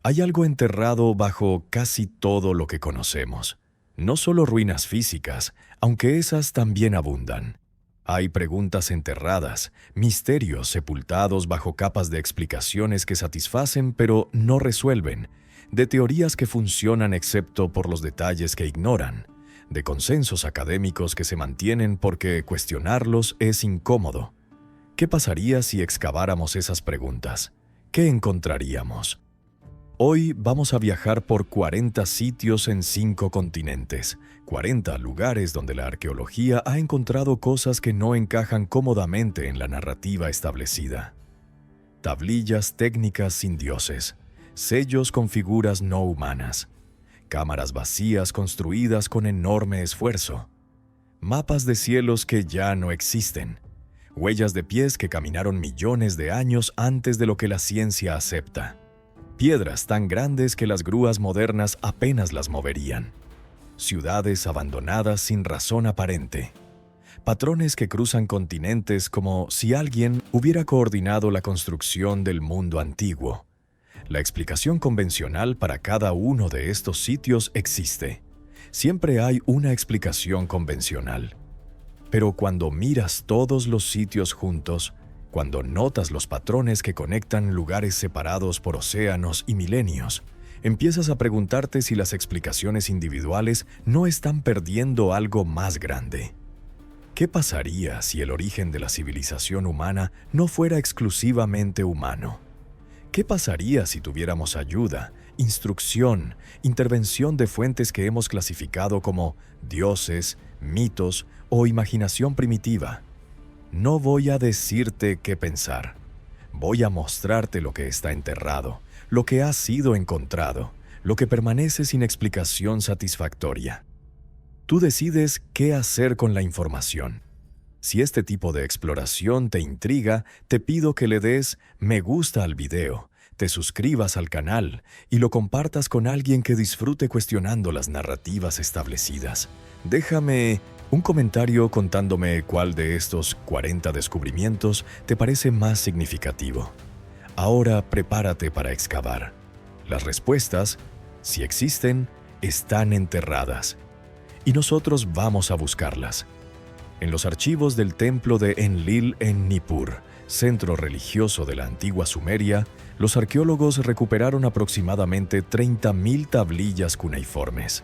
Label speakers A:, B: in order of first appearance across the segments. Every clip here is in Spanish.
A: Hay algo enterrado bajo casi todo lo que conocemos. No solo ruinas físicas, aunque esas también abundan. Hay preguntas enterradas, misterios sepultados bajo capas de explicaciones que satisfacen pero no resuelven, de teorías que funcionan excepto por los detalles que ignoran, de consensos académicos que se mantienen porque cuestionarlos es incómodo. ¿Qué pasaría si excaváramos esas preguntas? ¿Qué encontraríamos? Hoy vamos a viajar por 40 sitios en 5 continentes, 40 lugares donde la arqueología ha encontrado cosas que no encajan cómodamente en la narrativa establecida. Tablillas técnicas sin dioses, sellos con figuras no humanas, cámaras vacías construidas con enorme esfuerzo, mapas de cielos que ya no existen, huellas de pies que caminaron millones de años antes de lo que la ciencia acepta. Piedras tan grandes que las grúas modernas apenas las moverían. Ciudades abandonadas sin razón aparente. Patrones que cruzan continentes como si alguien hubiera coordinado la construcción del mundo antiguo. La explicación convencional para cada uno de estos sitios existe. Siempre hay una explicación convencional. Pero cuando miras todos los sitios juntos, cuando notas los patrones que conectan lugares separados por océanos y milenios, empiezas a preguntarte si las explicaciones individuales no están perdiendo algo más grande. ¿Qué pasaría si el origen de la civilización humana no fuera exclusivamente humano? ¿Qué pasaría si tuviéramos ayuda, instrucción, intervención de fuentes que hemos clasificado como dioses, mitos o imaginación primitiva? No voy a decirte qué pensar. Voy a mostrarte lo que está enterrado, lo que ha sido encontrado, lo que permanece sin explicación satisfactoria. Tú decides qué hacer con la información. Si este tipo de exploración te intriga, te pido que le des me gusta al video, te suscribas al canal y lo compartas con alguien que disfrute cuestionando las narrativas establecidas. Déjame un comentario contándome cuál de estos 40 descubrimientos te parece más significativo. Ahora prepárate para excavar. Las respuestas, si existen, están enterradas. Y nosotros vamos a buscarlas. En los archivos del templo de Enlil en Nippur, centro religioso de la antigua Sumeria, los arqueólogos recuperaron aproximadamente 30.000 tablillas cuneiformes.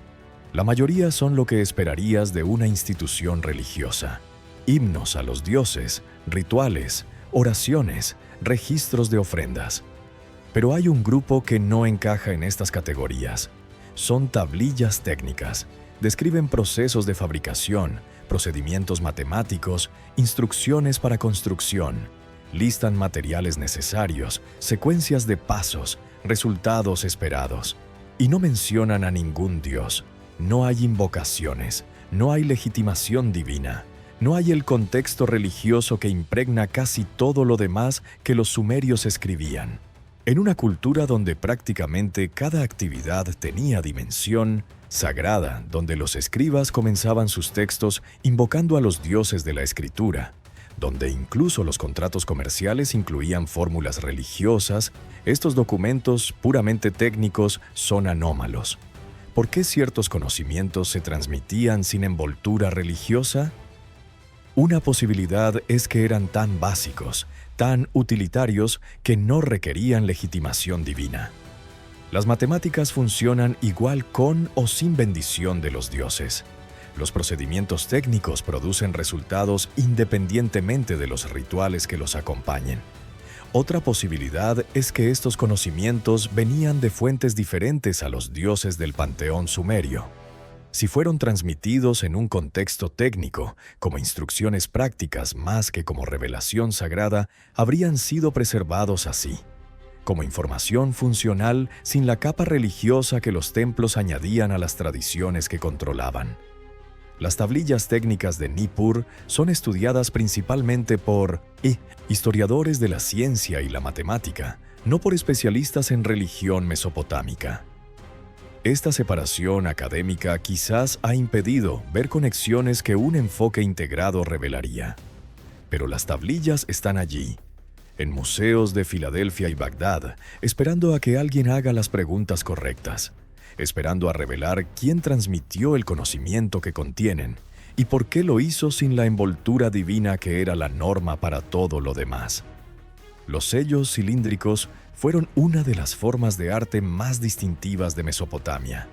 A: La mayoría son lo que esperarías de una institución religiosa. Himnos a los dioses, rituales, oraciones, registros de ofrendas. Pero hay un grupo que no encaja en estas categorías. Son tablillas técnicas. Describen procesos de fabricación, procedimientos matemáticos, instrucciones para construcción. Listan materiales necesarios, secuencias de pasos, resultados esperados. Y no mencionan a ningún dios. No hay invocaciones, no hay legitimación divina, no hay el contexto religioso que impregna casi todo lo demás que los sumerios escribían. En una cultura donde prácticamente cada actividad tenía dimensión sagrada, donde los escribas comenzaban sus textos invocando a los dioses de la escritura, donde incluso los contratos comerciales incluían fórmulas religiosas, estos documentos puramente técnicos son anómalos. ¿Por qué ciertos conocimientos se transmitían sin envoltura religiosa? Una posibilidad es que eran tan básicos, tan utilitarios, que no requerían legitimación divina. Las matemáticas funcionan igual con o sin bendición de los dioses. Los procedimientos técnicos producen resultados independientemente de los rituales que los acompañen. Otra posibilidad es que estos conocimientos venían de fuentes diferentes a los dioses del panteón sumerio. Si fueron transmitidos en un contexto técnico, como instrucciones prácticas más que como revelación sagrada, habrían sido preservados así, como información funcional sin la capa religiosa que los templos añadían a las tradiciones que controlaban. Las tablillas técnicas de Nippur son estudiadas principalmente por historiadores de la ciencia y la matemática, no por especialistas en religión mesopotámica. Esta separación académica quizás ha impedido ver conexiones que un enfoque integrado revelaría. Pero las tablillas están allí. en museos de Filadelfia y Bagdad, esperando a que alguien haga las preguntas correctas, esperando a revelar quién transmitió el conocimiento que contienen y por qué lo hizo sin la envoltura divina que era la norma para todo lo demás. Los sellos cilíndricos fueron una de las formas de arte más distintivas de Mesopotamia.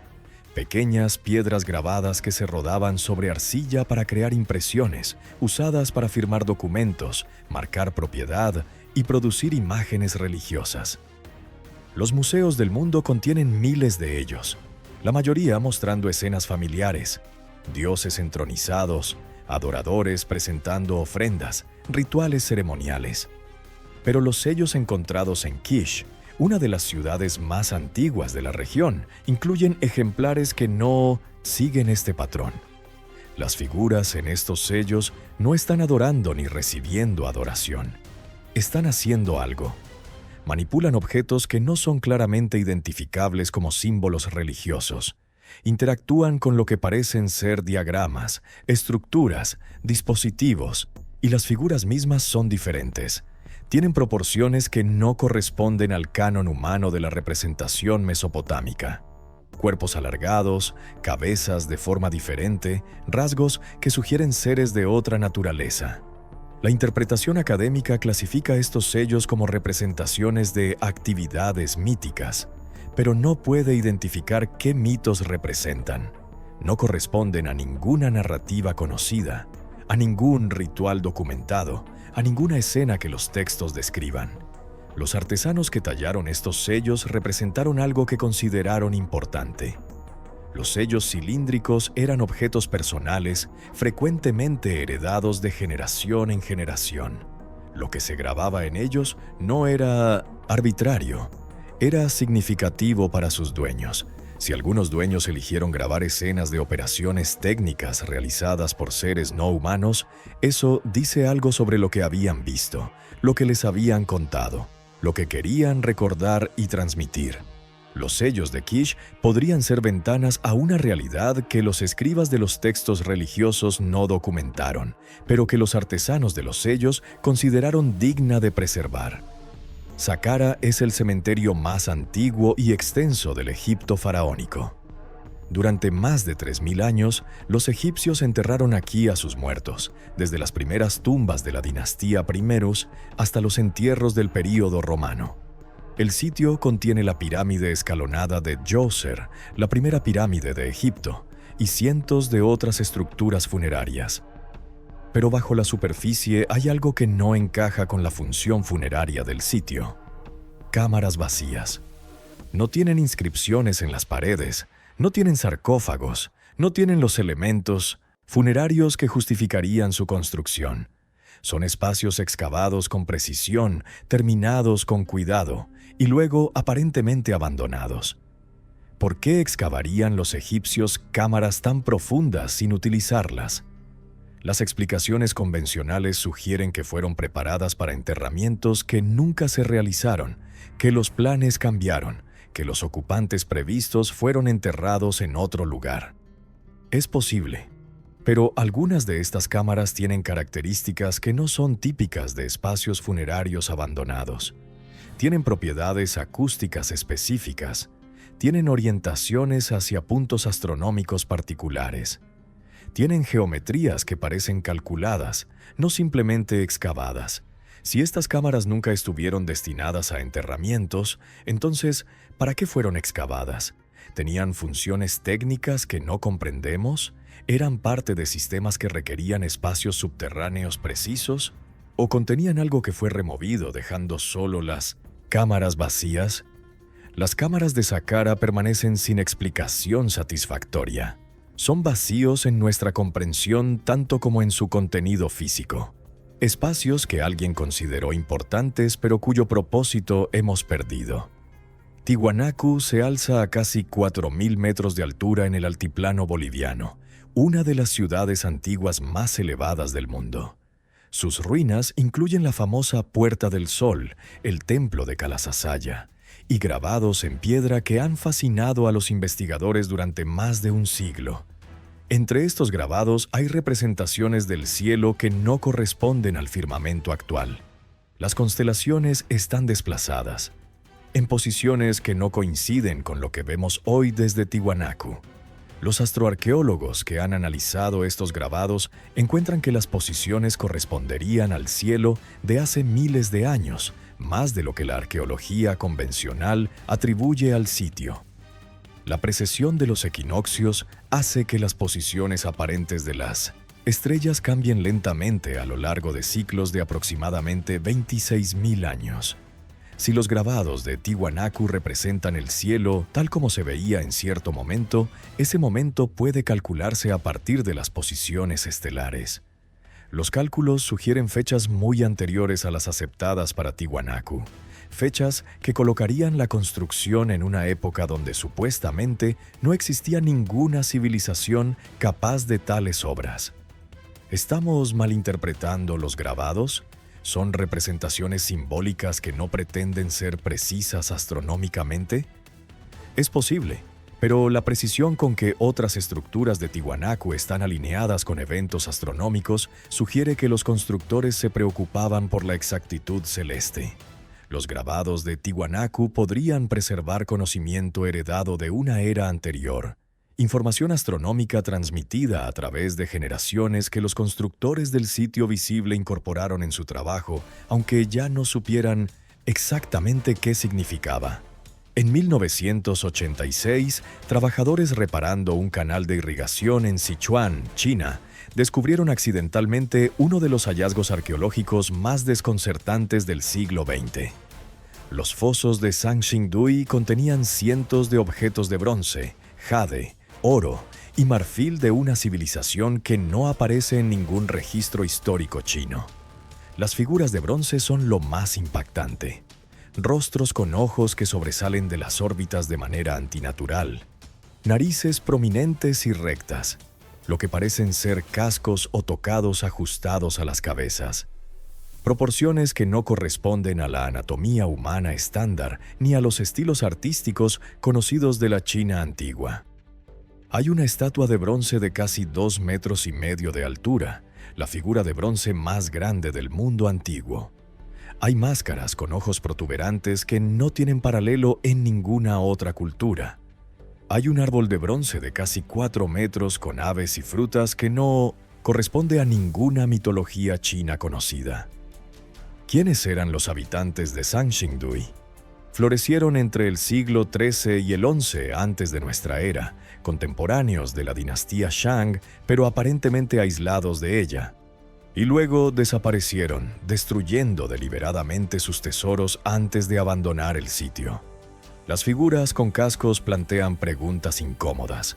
A: Pequeñas piedras grabadas que se rodaban sobre arcilla para crear impresiones, usadas para firmar documentos, marcar propiedad y producir imágenes religiosas. Los museos del mundo contienen miles de ellos, la mayoría mostrando escenas familiares, dioses entronizados, adoradores presentando ofrendas, rituales ceremoniales. Pero los sellos encontrados en Kish, una de las ciudades más antiguas de la región, incluyen ejemplares que no siguen este patrón. Las figuras en estos sellos no están adorando ni recibiendo adoración. Están haciendo algo. Manipulan objetos que no son claramente identificables como símbolos religiosos. Interactúan con lo que parecen ser diagramas, estructuras, dispositivos, y las figuras mismas son diferentes. Tienen proporciones que no corresponden al canon humano de la representación mesopotámica. Cuerpos alargados, cabezas de forma diferente, rasgos que sugieren seres de otra naturaleza. La interpretación académica clasifica estos sellos como representaciones de actividades míticas, pero no puede identificar qué mitos representan. No corresponden a ninguna narrativa conocida, a ningún ritual documentado, a ninguna escena que los textos describan. Los artesanos que tallaron estos sellos representaron algo que consideraron importante. Los sellos cilíndricos eran objetos personales, frecuentemente heredados de generación en generación. Lo que se grababa en ellos no era arbitrario, era significativo para sus dueños. Si algunos dueños eligieron grabar escenas de operaciones técnicas realizadas por seres no humanos, eso dice algo sobre lo que habían visto, lo que les habían contado, lo que querían recordar y transmitir. Los sellos de Kish podrían ser ventanas a una realidad que los escribas de los textos religiosos no documentaron, pero que los artesanos de los sellos consideraron digna de preservar. Saqqara es el cementerio más antiguo y extenso del Egipto faraónico. Durante más de 3000 años, los egipcios enterraron aquí a sus muertos, desde las primeras tumbas de la dinastía Primerus hasta los entierros del período romano. El sitio contiene la pirámide escalonada de Djoser, la primera pirámide de Egipto, y cientos de otras estructuras funerarias. Pero bajo la superficie hay algo que no encaja con la función funeraria del sitio. Cámaras vacías. No tienen inscripciones en las paredes, no tienen sarcófagos, no tienen los elementos funerarios que justificarían su construcción. Son espacios excavados con precisión, terminados con cuidado, y luego aparentemente abandonados. ¿Por qué excavarían los egipcios cámaras tan profundas sin utilizarlas? Las explicaciones convencionales sugieren que fueron preparadas para enterramientos que nunca se realizaron, que los planes cambiaron, que los ocupantes previstos fueron enterrados en otro lugar. Es posible, pero algunas de estas cámaras tienen características que no son típicas de espacios funerarios abandonados. Tienen propiedades acústicas específicas, tienen orientaciones hacia puntos astronómicos particulares. Tienen geometrías que parecen calculadas, no simplemente excavadas. Si estas cámaras nunca estuvieron destinadas a enterramientos, entonces, ¿para qué fueron excavadas? ¿Tenían funciones técnicas que no comprendemos? ¿Eran parte de sistemas que requerían espacios subterráneos precisos? ¿O contenían algo que fue removido dejando solo las cámaras vacías? Las cámaras de Saqqara permanecen sin explicación satisfactoria. Son vacíos en nuestra comprensión tanto como en su contenido físico. Espacios que alguien consideró importantes pero cuyo propósito hemos perdido. Tiwanaku se alza a casi 4000 metros de altura en el altiplano boliviano, una de las ciudades antiguas más elevadas del mundo. Sus ruinas incluyen la famosa Puerta del Sol, el templo de Calasasaya, y grabados en piedra que han fascinado a los investigadores durante más de un siglo. Entre estos grabados hay representaciones del cielo que no corresponden al firmamento actual. Las constelaciones están desplazadas, en posiciones que no coinciden con lo que vemos hoy desde Tiwanaku. Los astroarqueólogos que han analizado estos grabados encuentran que las posiciones corresponderían al cielo de hace miles de años, más de lo que la arqueología convencional atribuye al sitio. La precesión de los equinoccios hace que las posiciones aparentes de las estrellas cambien lentamente a lo largo de ciclos de aproximadamente 26.000 años. Si los grabados de Tiwanaku representan el cielo tal como se veía en cierto momento, ese momento puede calcularse a partir de las posiciones estelares. Los cálculos sugieren fechas muy anteriores a las aceptadas para Tiwanaku, fechas que colocarían la construcción en una época donde supuestamente no existía ninguna civilización capaz de tales obras. ¿Estamos malinterpretando los grabados? ¿Son representaciones simbólicas que no pretenden ser precisas astronómicamente? Es posible, pero la precisión con que otras estructuras de Tiwanaku están alineadas con eventos astronómicos sugiere que los constructores se preocupaban por la exactitud celeste. Los grabados de Tiwanaku podrían preservar conocimiento heredado de una era anterior, información astronómica transmitida a través de generaciones que los constructores del sitio visible incorporaron en su trabajo, aunque ya no supieran exactamente qué significaba. En 1986, trabajadores reparando un canal de irrigación en Sichuan, China, descubrieron accidentalmente uno de los hallazgos arqueológicos más desconcertantes del siglo XX. Los fosos de Sanxingdui contenían cientos de objetos de bronce, jade, oro y marfil de una civilización que no aparece en ningún registro histórico chino. Las figuras de bronce son lo más impactante. Rostros con ojos que sobresalen de las órbitas de manera antinatural. Narices prominentes y rectas, lo que parecen ser cascos o tocados ajustados a las cabezas. Proporciones que no corresponden a la anatomía humana estándar ni a los estilos artísticos conocidos de la China antigua. Hay una estatua de bronce de casi 2,5 metros de altura, la figura de bronce más grande del mundo antiguo. Hay máscaras con ojos protuberantes que no tienen paralelo en ninguna otra cultura. Hay un árbol de bronce de casi 4 metros con aves y frutas que no corresponde a ninguna mitología china conocida. ¿Quiénes eran los habitantes de Sanxingdui? Florecieron entre el siglo XIII y el XI antes de nuestra era, contemporáneos de la dinastía Shang, pero aparentemente aislados de ella. Y luego desaparecieron, destruyendo deliberadamente sus tesoros antes de abandonar el sitio. Las figuras con cascos plantean preguntas incómodas.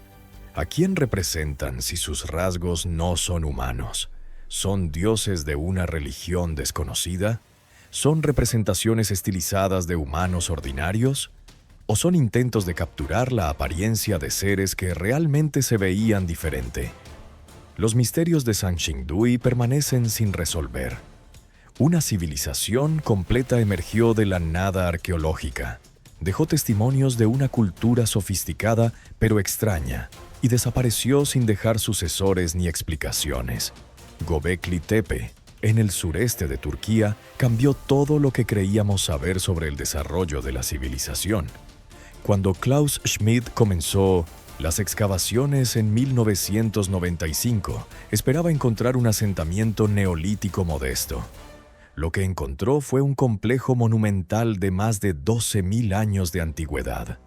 A: ¿A quién representan si sus rasgos no son humanos? ¿Son dioses de una religión desconocida? ¿Son representaciones estilizadas de humanos ordinarios? ¿O son intentos de capturar la apariencia de seres que realmente se veían diferente? Los misterios de Sanxingdui permanecen sin resolver. Una civilización completa emergió de la nada arqueológica. Dejó testimonios de una cultura sofisticada pero extraña y desapareció sin dejar sucesores ni explicaciones. Göbekli Tepe, en el sureste de Turquía, cambió todo lo que creíamos saber sobre el desarrollo de la civilización. Cuando Klaus Schmidt comenzó las excavaciones en 1995, esperaba encontrar un asentamiento neolítico modesto. Lo que encontró fue un complejo monumental de más de 12.000 años de antigüedad.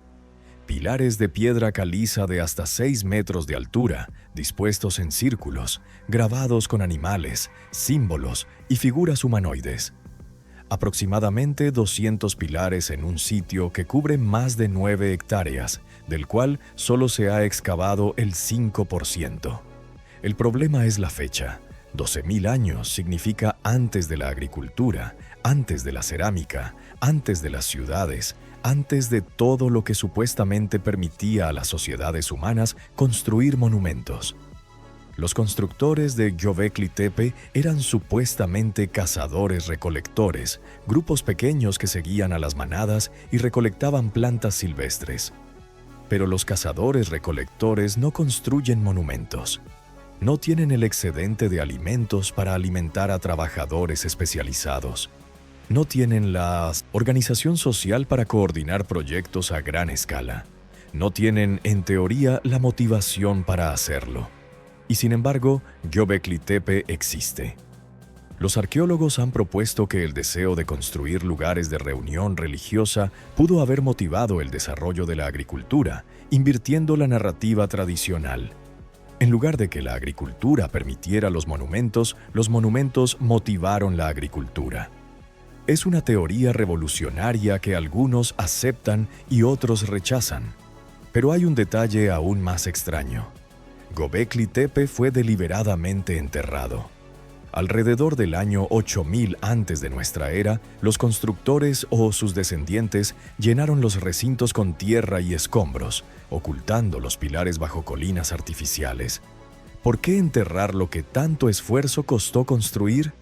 A: Pilares de piedra caliza de hasta 6 metros de altura, dispuestos en círculos, grabados con animales, símbolos y figuras humanoides. Aproximadamente 200 pilares en un sitio que cubre más de 9 hectáreas, del cual solo se ha excavado el 5%. El problema es la fecha. 12.000 años significa antes de la agricultura, antes de la cerámica, antes de las ciudades, antes de todo lo que supuestamente permitía a las sociedades humanas construir monumentos. Los constructores de Göbekli Tepe eran supuestamente cazadores-recolectores, grupos pequeños que seguían a las manadas y recolectaban plantas silvestres. Pero los cazadores-recolectores no construyen monumentos. No tienen el excedente de alimentos para alimentar a trabajadores especializados. No tienen la organización social para coordinar proyectos a gran escala. No tienen, en teoría, la motivación para hacerlo. Y sin embargo, Göbekli Tepe existe. Los arqueólogos han propuesto que el deseo de construir lugares de reunión religiosa pudo haber motivado el desarrollo de la agricultura, invirtiendo la narrativa tradicional. En lugar de que la agricultura permitiera los monumentos motivaron la agricultura. Es una teoría revolucionaria que algunos aceptan y otros rechazan. Pero hay un detalle aún más extraño. Göbekli Tepe fue deliberadamente enterrado. Alrededor del año 8000 antes de nuestra era, los constructores o sus descendientes llenaron los recintos con tierra y escombros, ocultando los pilares bajo colinas artificiales. ¿Por qué enterrar lo que tanto esfuerzo costó construir?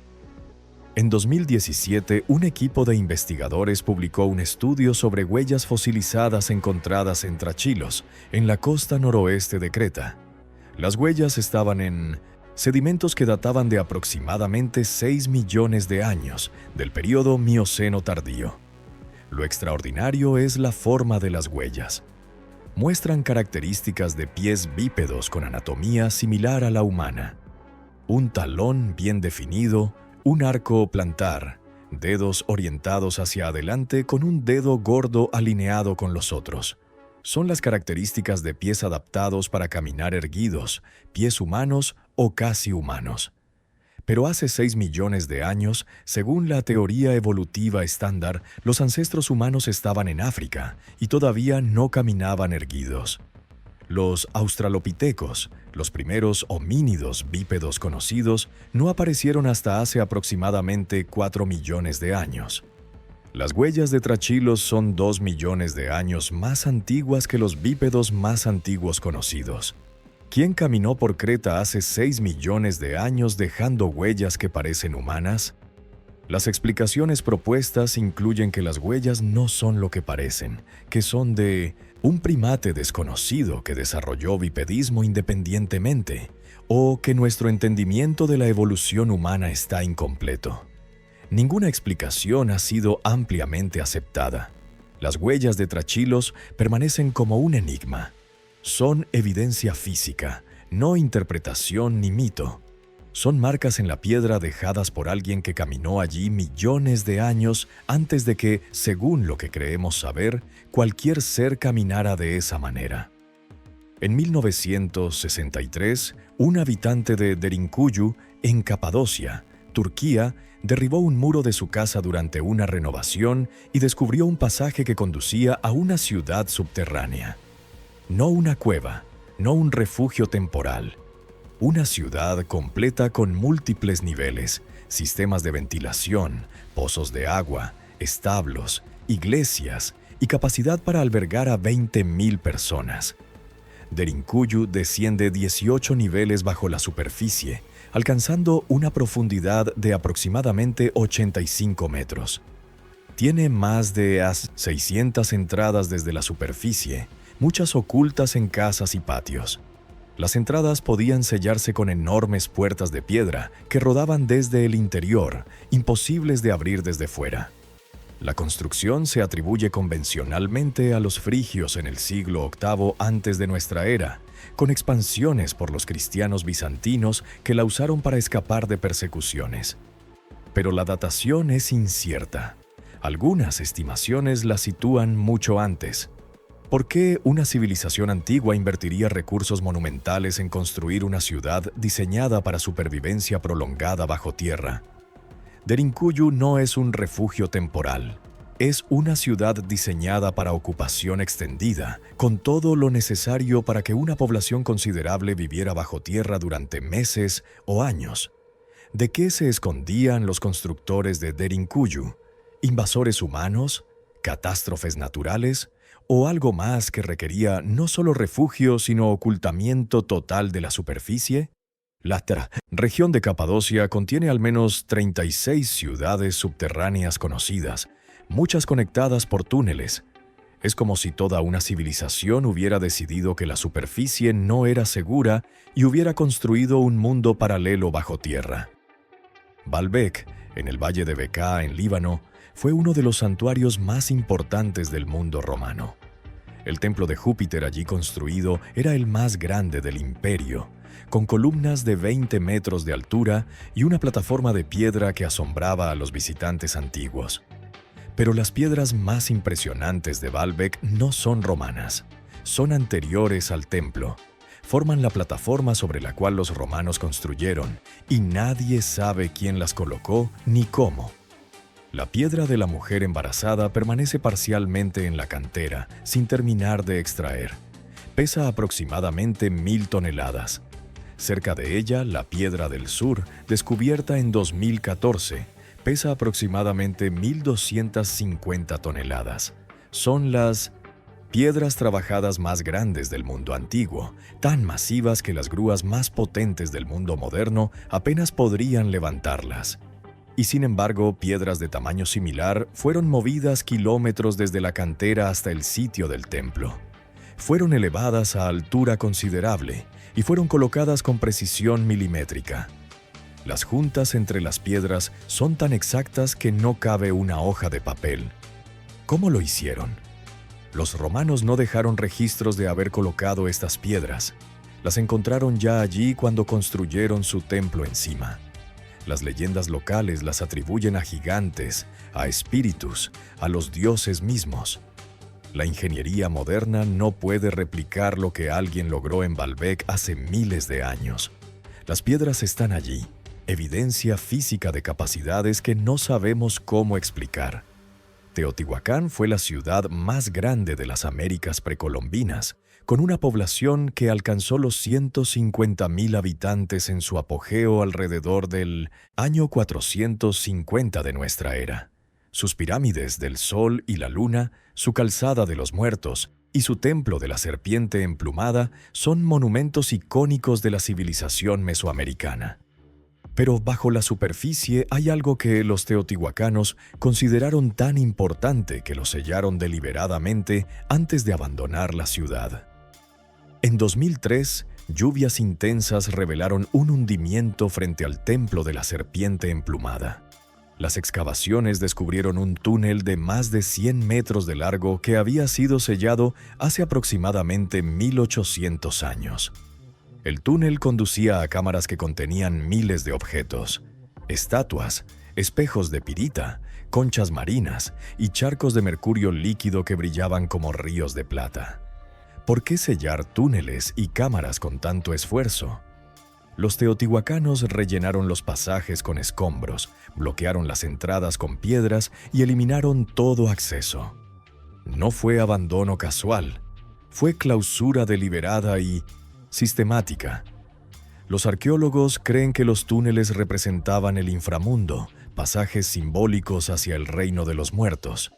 A: En 2017, un equipo de investigadores publicó un estudio sobre huellas fosilizadas encontradas en Trachilos, en la costa noroeste de Creta. Las huellas estaban en sedimentos que databan de aproximadamente 6 millones de años, del período Mioceno tardío. Lo extraordinario es la forma de las huellas. Muestran características de pies bípedos con anatomía similar a la humana. Un talón bien definido, un arco plantar, dedos orientados hacia adelante con un dedo gordo alineado con los otros. Son las características de pies adaptados para caminar erguidos, pies humanos o casi humanos. Pero hace 6 millones de años, según la teoría evolutiva estándar, los ancestros humanos estaban en África y todavía no caminaban erguidos. Los australopitecos, los primeros homínidos bípedos conocidos, no aparecieron hasta hace aproximadamente 4 millones de años. Las huellas de Trachilos son 2 millones de años más antiguas que los bípedos más antiguos conocidos. ¿Quién caminó por Creta hace 6 millones de años dejando huellas que parecen humanas? Las explicaciones propuestas incluyen que las huellas no son lo que parecen, que son de un primate desconocido que desarrolló bipedismo independientemente, o que nuestro entendimiento de la evolución humana está incompleto. Ninguna explicación ha sido ampliamente aceptada. Las huellas de Trachilos permanecen como un enigma. Son evidencia física, no interpretación ni mito. Son marcas en la piedra dejadas por alguien que caminó allí millones de años antes de que, según lo que creemos saber, cualquier ser caminara de esa manera. En 1963, un habitante de Derinkuyu, en Capadocia, Turquía, derribó un muro de su casa durante una renovación y descubrió un pasaje que conducía a una ciudad subterránea. No una cueva, no un refugio temporal. Una ciudad completa con múltiples niveles, sistemas de ventilación, pozos de agua, establos, iglesias y capacidad para albergar a 20.000 personas. Derinkuyu desciende 18 niveles bajo la superficie, alcanzando una profundidad de aproximadamente 85 metros. Tiene más de 600 entradas desde la superficie, muchas ocultas en casas y patios. Las entradas podían sellarse con enormes puertas de piedra que rodaban desde el interior, imposibles de abrir desde fuera. La construcción se atribuye convencionalmente a los frigios en el siglo VIII antes de nuestra era, con expansiones por los cristianos bizantinos que la usaron para escapar de persecuciones. Pero la datación es incierta. Algunas estimaciones la sitúan mucho antes. ¿Por qué una civilización antigua invertiría recursos monumentales en construir una ciudad diseñada para supervivencia prolongada bajo tierra? Derinkuyu no es un refugio temporal. Es una ciudad diseñada para ocupación extendida, con todo lo necesario para que una población considerable viviera bajo tierra durante meses o años. ¿De qué se escondían los constructores de Derinkuyu? ¿Invasores humanos? ¿Catástrofes naturales? ¿O algo más que requería no solo refugio, sino ocultamiento total de la superficie? La región de Capadocia contiene al menos 36 ciudades subterráneas conocidas, muchas conectadas por túneles. Es como si toda una civilización hubiera decidido que la superficie no era segura y hubiera construido un mundo paralelo bajo tierra. Baalbek, en el valle de Bekaa, en Líbano, fue uno de los santuarios más importantes del mundo romano. El templo de Júpiter allí construido era el más grande del imperio, con columnas de 20 metros de altura y una plataforma de piedra que asombraba a los visitantes antiguos. Pero las piedras más impresionantes de Baalbek no son romanas, son anteriores al templo. Forman la plataforma sobre la cual los romanos construyeron, y nadie sabe quién las colocó ni cómo. La piedra de la mujer embarazada permanece parcialmente en la cantera, sin terminar de extraer. Pesa aproximadamente 1000 toneladas. Cerca de ella, la piedra del sur, descubierta en 2014, pesa aproximadamente 1250 toneladas. Son las piedras trabajadas más grandes del mundo antiguo, tan masivas que las grúas más potentes del mundo moderno apenas podrían levantarlas. Y sin embargo, piedras de tamaño similar fueron movidas kilómetros desde la cantera hasta el sitio del templo. Fueron elevadas a altura considerable y fueron colocadas con precisión milimétrica. Las juntas entre las piedras son tan exactas que no cabe una hoja de papel. ¿Cómo lo hicieron? Los romanos no dejaron registros de haber colocado estas piedras. Las encontraron ya allí cuando construyeron su templo encima. Las leyendas locales las atribuyen a gigantes, a espíritus, a los dioses mismos. La ingeniería moderna no puede replicar lo que alguien logró en Baalbek hace miles de años. Las piedras están allí, evidencia física de capacidades que no sabemos cómo explicar. Teotihuacán fue la ciudad más grande de las Américas precolombinas, con una población que alcanzó los 150,000 habitantes en su apogeo alrededor del año 450 de nuestra era. Sus pirámides del Sol y la Luna, su calzada de los muertos y su templo de la serpiente emplumada son monumentos icónicos de la civilización mesoamericana. Pero bajo la superficie hay algo que los teotihuacanos consideraron tan importante que lo sellaron deliberadamente antes de abandonar la ciudad. En 2003, lluvias intensas revelaron un hundimiento frente al templo de la serpiente emplumada. Las excavaciones descubrieron un túnel de más de 100 metros de largo que había sido sellado hace aproximadamente 1800 años. El túnel conducía a cámaras que contenían miles de objetos, estatuas, espejos de pirita, conchas marinas y charcos de mercurio líquido que brillaban como ríos de plata. ¿Por qué sellar túneles y cámaras con tanto esfuerzo? Los teotihuacanos rellenaron los pasajes con escombros, bloquearon las entradas con piedras y eliminaron todo acceso. No fue abandono casual, fue clausura deliberada y sistemática. Los arqueólogos creen que los túneles representaban el inframundo, pasajes simbólicos hacia el reino de los muertos.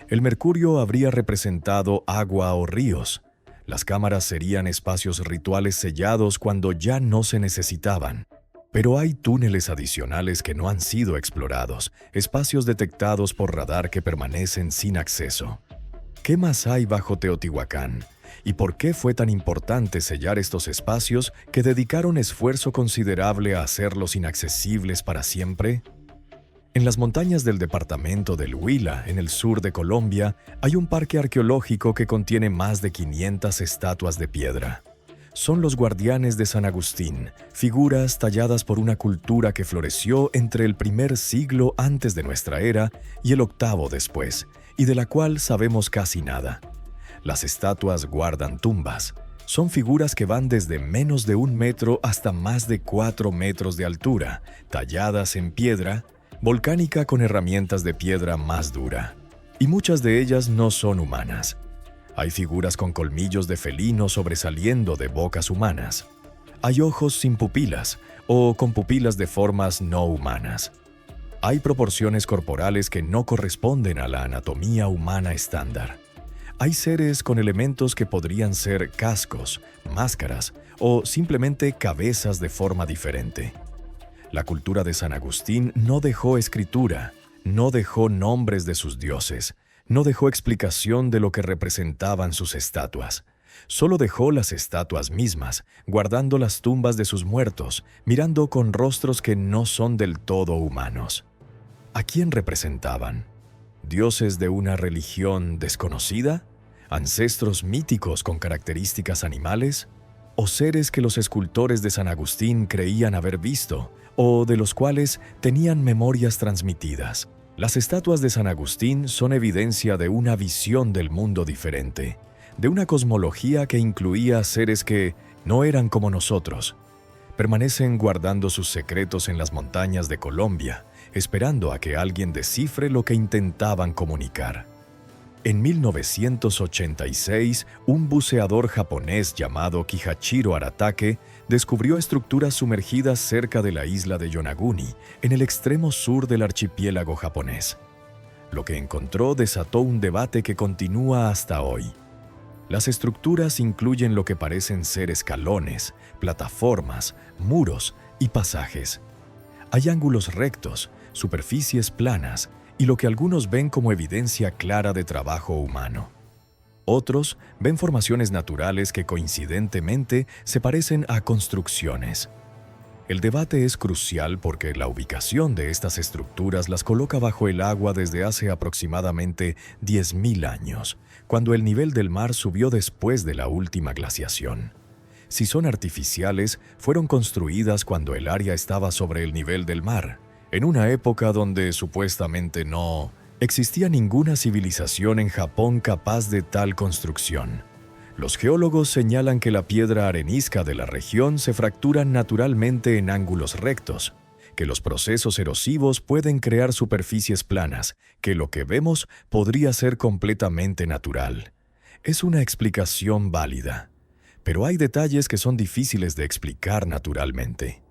A: El mercurio habría representado agua o ríos. Las cámaras serían espacios rituales sellados cuando ya no se necesitaban. Pero hay túneles adicionales que no han sido explorados, espacios detectados por radar que permanecen sin acceso. ¿Qué más hay bajo Teotihuacán? ¿Y por qué fue tan importante sellar estos espacios que dedicaron esfuerzo considerable a hacerlos inaccesibles para siempre? En las montañas del departamento del Huila, en el sur de Colombia, hay un parque arqueológico que contiene más de 500 estatuas de piedra. Son los guardianes de San Agustín, figuras talladas por una cultura que floreció entre el primer siglo antes de nuestra era y el octavo después, y de la cual sabemos casi nada. Las estatuas guardan tumbas. Son figuras que van desde menos de 1 metro hasta más de 4 metros de altura, talladas en piedra volcánica con herramientas de piedra más dura. Y muchas de ellas no son humanas. Hay figuras con colmillos de felino sobresaliendo de bocas humanas. Hay ojos sin pupilas o con pupilas de formas no humanas. Hay proporciones corporales que no corresponden a la anatomía humana estándar. Hay seres con elementos que podrían ser cascos, máscaras o simplemente cabezas de forma diferente. La cultura de San Agustín no dejó escritura, no dejó nombres de sus dioses, no dejó explicación de lo que representaban sus estatuas. Solo dejó las estatuas mismas, guardando las tumbas de sus muertos, mirando con rostros que no son del todo humanos. ¿A quién representaban? ¿Dioses de una religión desconocida? ¿Ancestros míticos con características animales? ¿O seres que los escultores de San Agustín creían haber visto, o de los cuales tenían memorias transmitidas? Las estatuas de San Agustín son evidencia de una visión del mundo diferente, de una cosmología que incluía seres que no eran como nosotros. Permanecen guardando sus secretos en las montañas de Colombia, esperando a que alguien descifre lo que intentaban comunicar. En 1986, un buceador japonés llamado Kihachiro Aratake descubrió estructuras sumergidas cerca de la isla de Yonaguni, en el extremo sur del archipiélago japonés. Lo que encontró desató un debate que continúa hasta hoy. Las estructuras incluyen lo que parecen ser escalones, plataformas, muros y pasajes. Hay ángulos rectos, superficies planas y lo que algunos ven como evidencia clara de trabajo humano. Otros ven formaciones naturales que coincidentemente se parecen a construcciones. El debate es crucial porque la ubicación de estas estructuras las coloca bajo el agua desde hace aproximadamente 10.000 años, cuando el nivel del mar subió después de la última glaciación. Si son artificiales, fueron construidas cuando el área estaba sobre el nivel del mar, en una época donde supuestamente no existía ninguna civilización en Japón capaz de tal construcción. Los geólogos señalan que la piedra arenisca de la región se fracturan naturalmente en ángulos rectos, que los procesos erosivos pueden crear superficies planas, que lo que vemos podría ser completamente natural. Es una explicación válida, pero hay detalles que son difíciles de explicar naturalmente.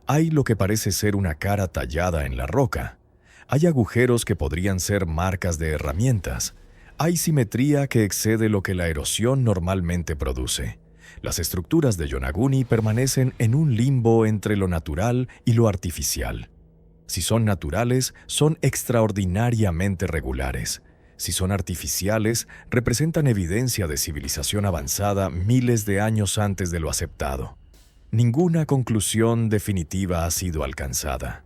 A: Hay lo que parece ser una cara tallada en la roca. Hay agujeros que podrían ser marcas de herramientas. Hay simetría que excede lo que la erosión normalmente produce. Las estructuras de Yonaguni permanecen en un limbo entre lo natural y lo artificial. Si son naturales, son extraordinariamente regulares. Si son artificiales, representan evidencia de civilización avanzada miles de años antes de lo aceptado. Ninguna conclusión definitiva ha sido alcanzada.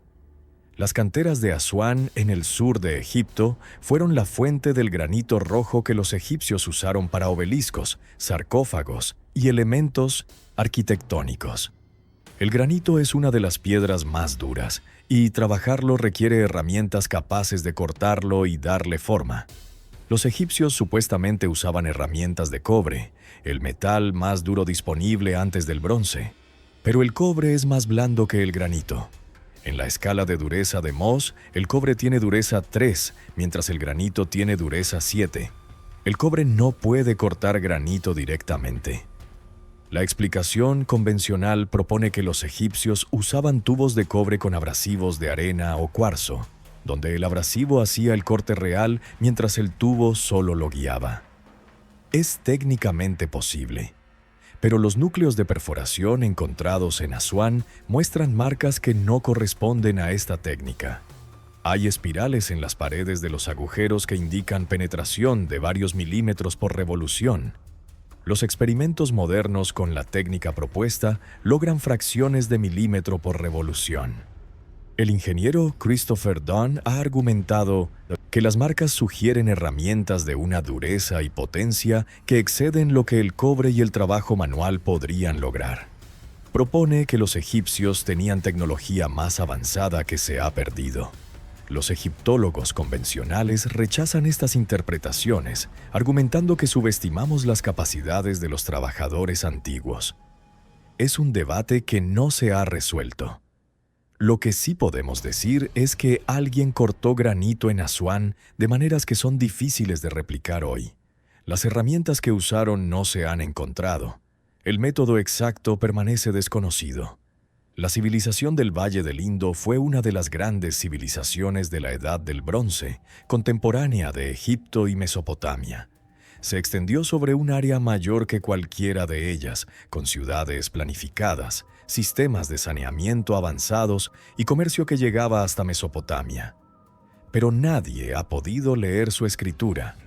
A: Las canteras de Asuán, en el sur de Egipto, fueron la fuente del granito rojo que los egipcios usaron para obeliscos, sarcófagos y elementos arquitectónicos. El granito es una de las piedras más duras, y trabajarlo requiere herramientas capaces de cortarlo y darle forma. Los egipcios supuestamente usaban herramientas de cobre, el metal más duro disponible antes del bronce. Pero el cobre es más blando que el granito. En la escala de dureza de Mohs, el cobre tiene dureza 3, mientras el granito tiene dureza 7. El cobre no puede cortar granito directamente. La explicación convencional propone que los egipcios usaban tubos de cobre con abrasivos de arena o cuarzo, donde el abrasivo hacía el corte real mientras el tubo solo lo guiaba. Es técnicamente posible, pero los núcleos de perforación encontrados en Asuán muestran marcas que no corresponden a esta técnica. Hay espirales en las paredes de los agujeros que indican penetración de varios milímetros por revolución. Los experimentos modernos con la técnica propuesta logran fracciones de milímetro por revolución. El ingeniero Christopher Dunn ha argumentado que las marcas sugieren herramientas de una dureza y potencia que exceden lo que el cobre y el trabajo manual podrían lograr. Propone que los egipcios tenían tecnología más avanzada que se ha perdido. Los egiptólogos convencionales rechazan estas interpretaciones, argumentando que subestimamos las capacidades de los trabajadores antiguos. Es un debate que no se ha resuelto. Lo que sí podemos decir es que alguien cortó granito en Asuán de maneras que son difíciles de replicar hoy. Las herramientas que usaron no se han encontrado. El método exacto permanece desconocido. La civilización del Valle del Indo fue una de las grandes civilizaciones de la Edad del Bronce, contemporánea de Egipto y Mesopotamia. Se extendió sobre un área mayor que cualquiera de ellas, con ciudades planificadas, sistemas de saneamiento avanzados y comercio que llegaba hasta Mesopotamia. Pero nadie ha podido leer su escritura.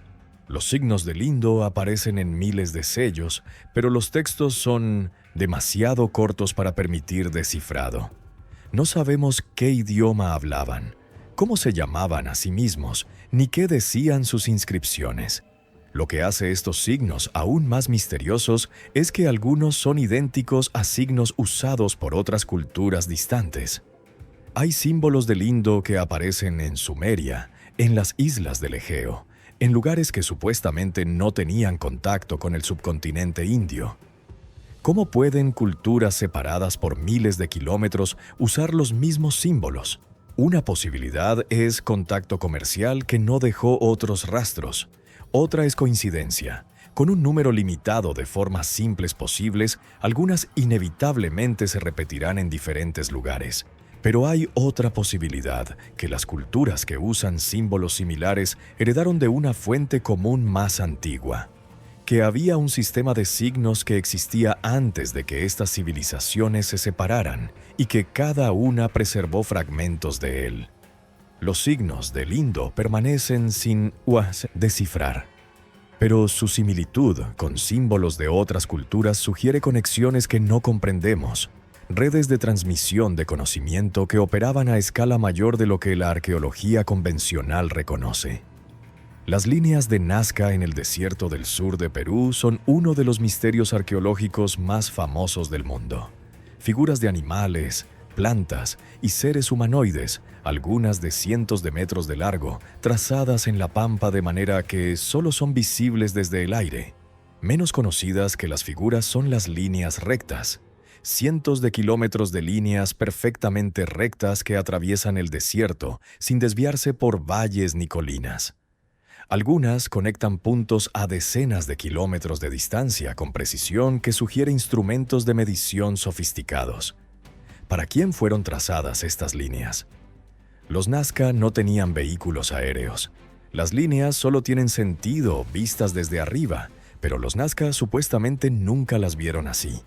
A: Los signos del Indo aparecen en miles de sellos, pero los textos son demasiado cortos para permitir descifrado. No sabemos qué idioma hablaban, cómo se llamaban a sí mismos, ni qué decían sus inscripciones. Lo que hace estos signos aún más misteriosos es que algunos son idénticos a signos usados por otras culturas distantes. Hay símbolos del Indo que aparecen en Sumeria, en las islas del Egeo, en lugares que supuestamente no tenían contacto con el subcontinente indio. ¿Cómo pueden culturas separadas por miles de kilómetros usar los mismos símbolos? Una posibilidad es contacto comercial que no dejó otros rastros. Otra es coincidencia. Con un número limitado de formas simples posibles, algunas inevitablemente se repetirán en diferentes lugares. Pero hay otra posibilidad, que las culturas que usan símbolos similares heredaron de una fuente común más antigua. Que había un sistema de signos que existía antes de que estas civilizaciones se separaran y que cada una preservó fragmentos de él. Los signos del Indo permanecen sin descifrar, pero su similitud con símbolos de otras culturas sugiere conexiones que no comprendemos, redes de transmisión de conocimiento que operaban a escala mayor de lo que la arqueología convencional reconoce. Las líneas de Nazca en el desierto del sur de Perú son uno de los misterios arqueológicos más famosos del mundo. Figuras de animales, plantas y seres humanoides, algunas de cientos de metros de largo, trazadas en la pampa de manera que solo son visibles desde el aire. Menos conocidas que las figuras son las líneas rectas. Cientos de kilómetros de líneas perfectamente rectas que atraviesan el desierto sin desviarse por valles ni colinas. Algunas conectan puntos a decenas de kilómetros de distancia con precisión que sugiere instrumentos de medición sofisticados. ¿Para quién fueron trazadas estas líneas? Los Nazca no tenían vehículos aéreos. Las líneas solo tienen sentido vistas desde arriba, pero los Nazca supuestamente nunca las vieron así.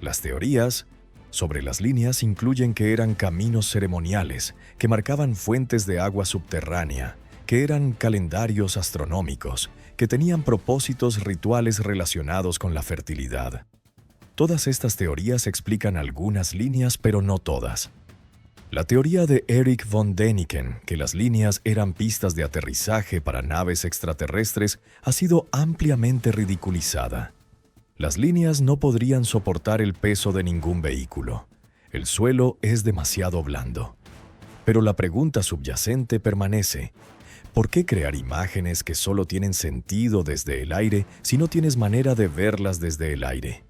A: Las teorías sobre las líneas incluyen que eran caminos ceremoniales, que marcaban fuentes de agua subterránea, que eran calendarios astronómicos, que tenían propósitos rituales relacionados con la fertilidad. Todas estas teorías explican algunas líneas, pero no todas. La teoría de Erich von Däniken, que las líneas eran pistas de aterrizaje para naves extraterrestres, ha sido ampliamente ridiculizada. Las líneas no podrían soportar el peso de ningún vehículo. El suelo es demasiado blando. Pero la pregunta subyacente permanece: ¿por qué crear imágenes que solo tienen sentido desde el aire si no tienes manera de verlas desde el aire?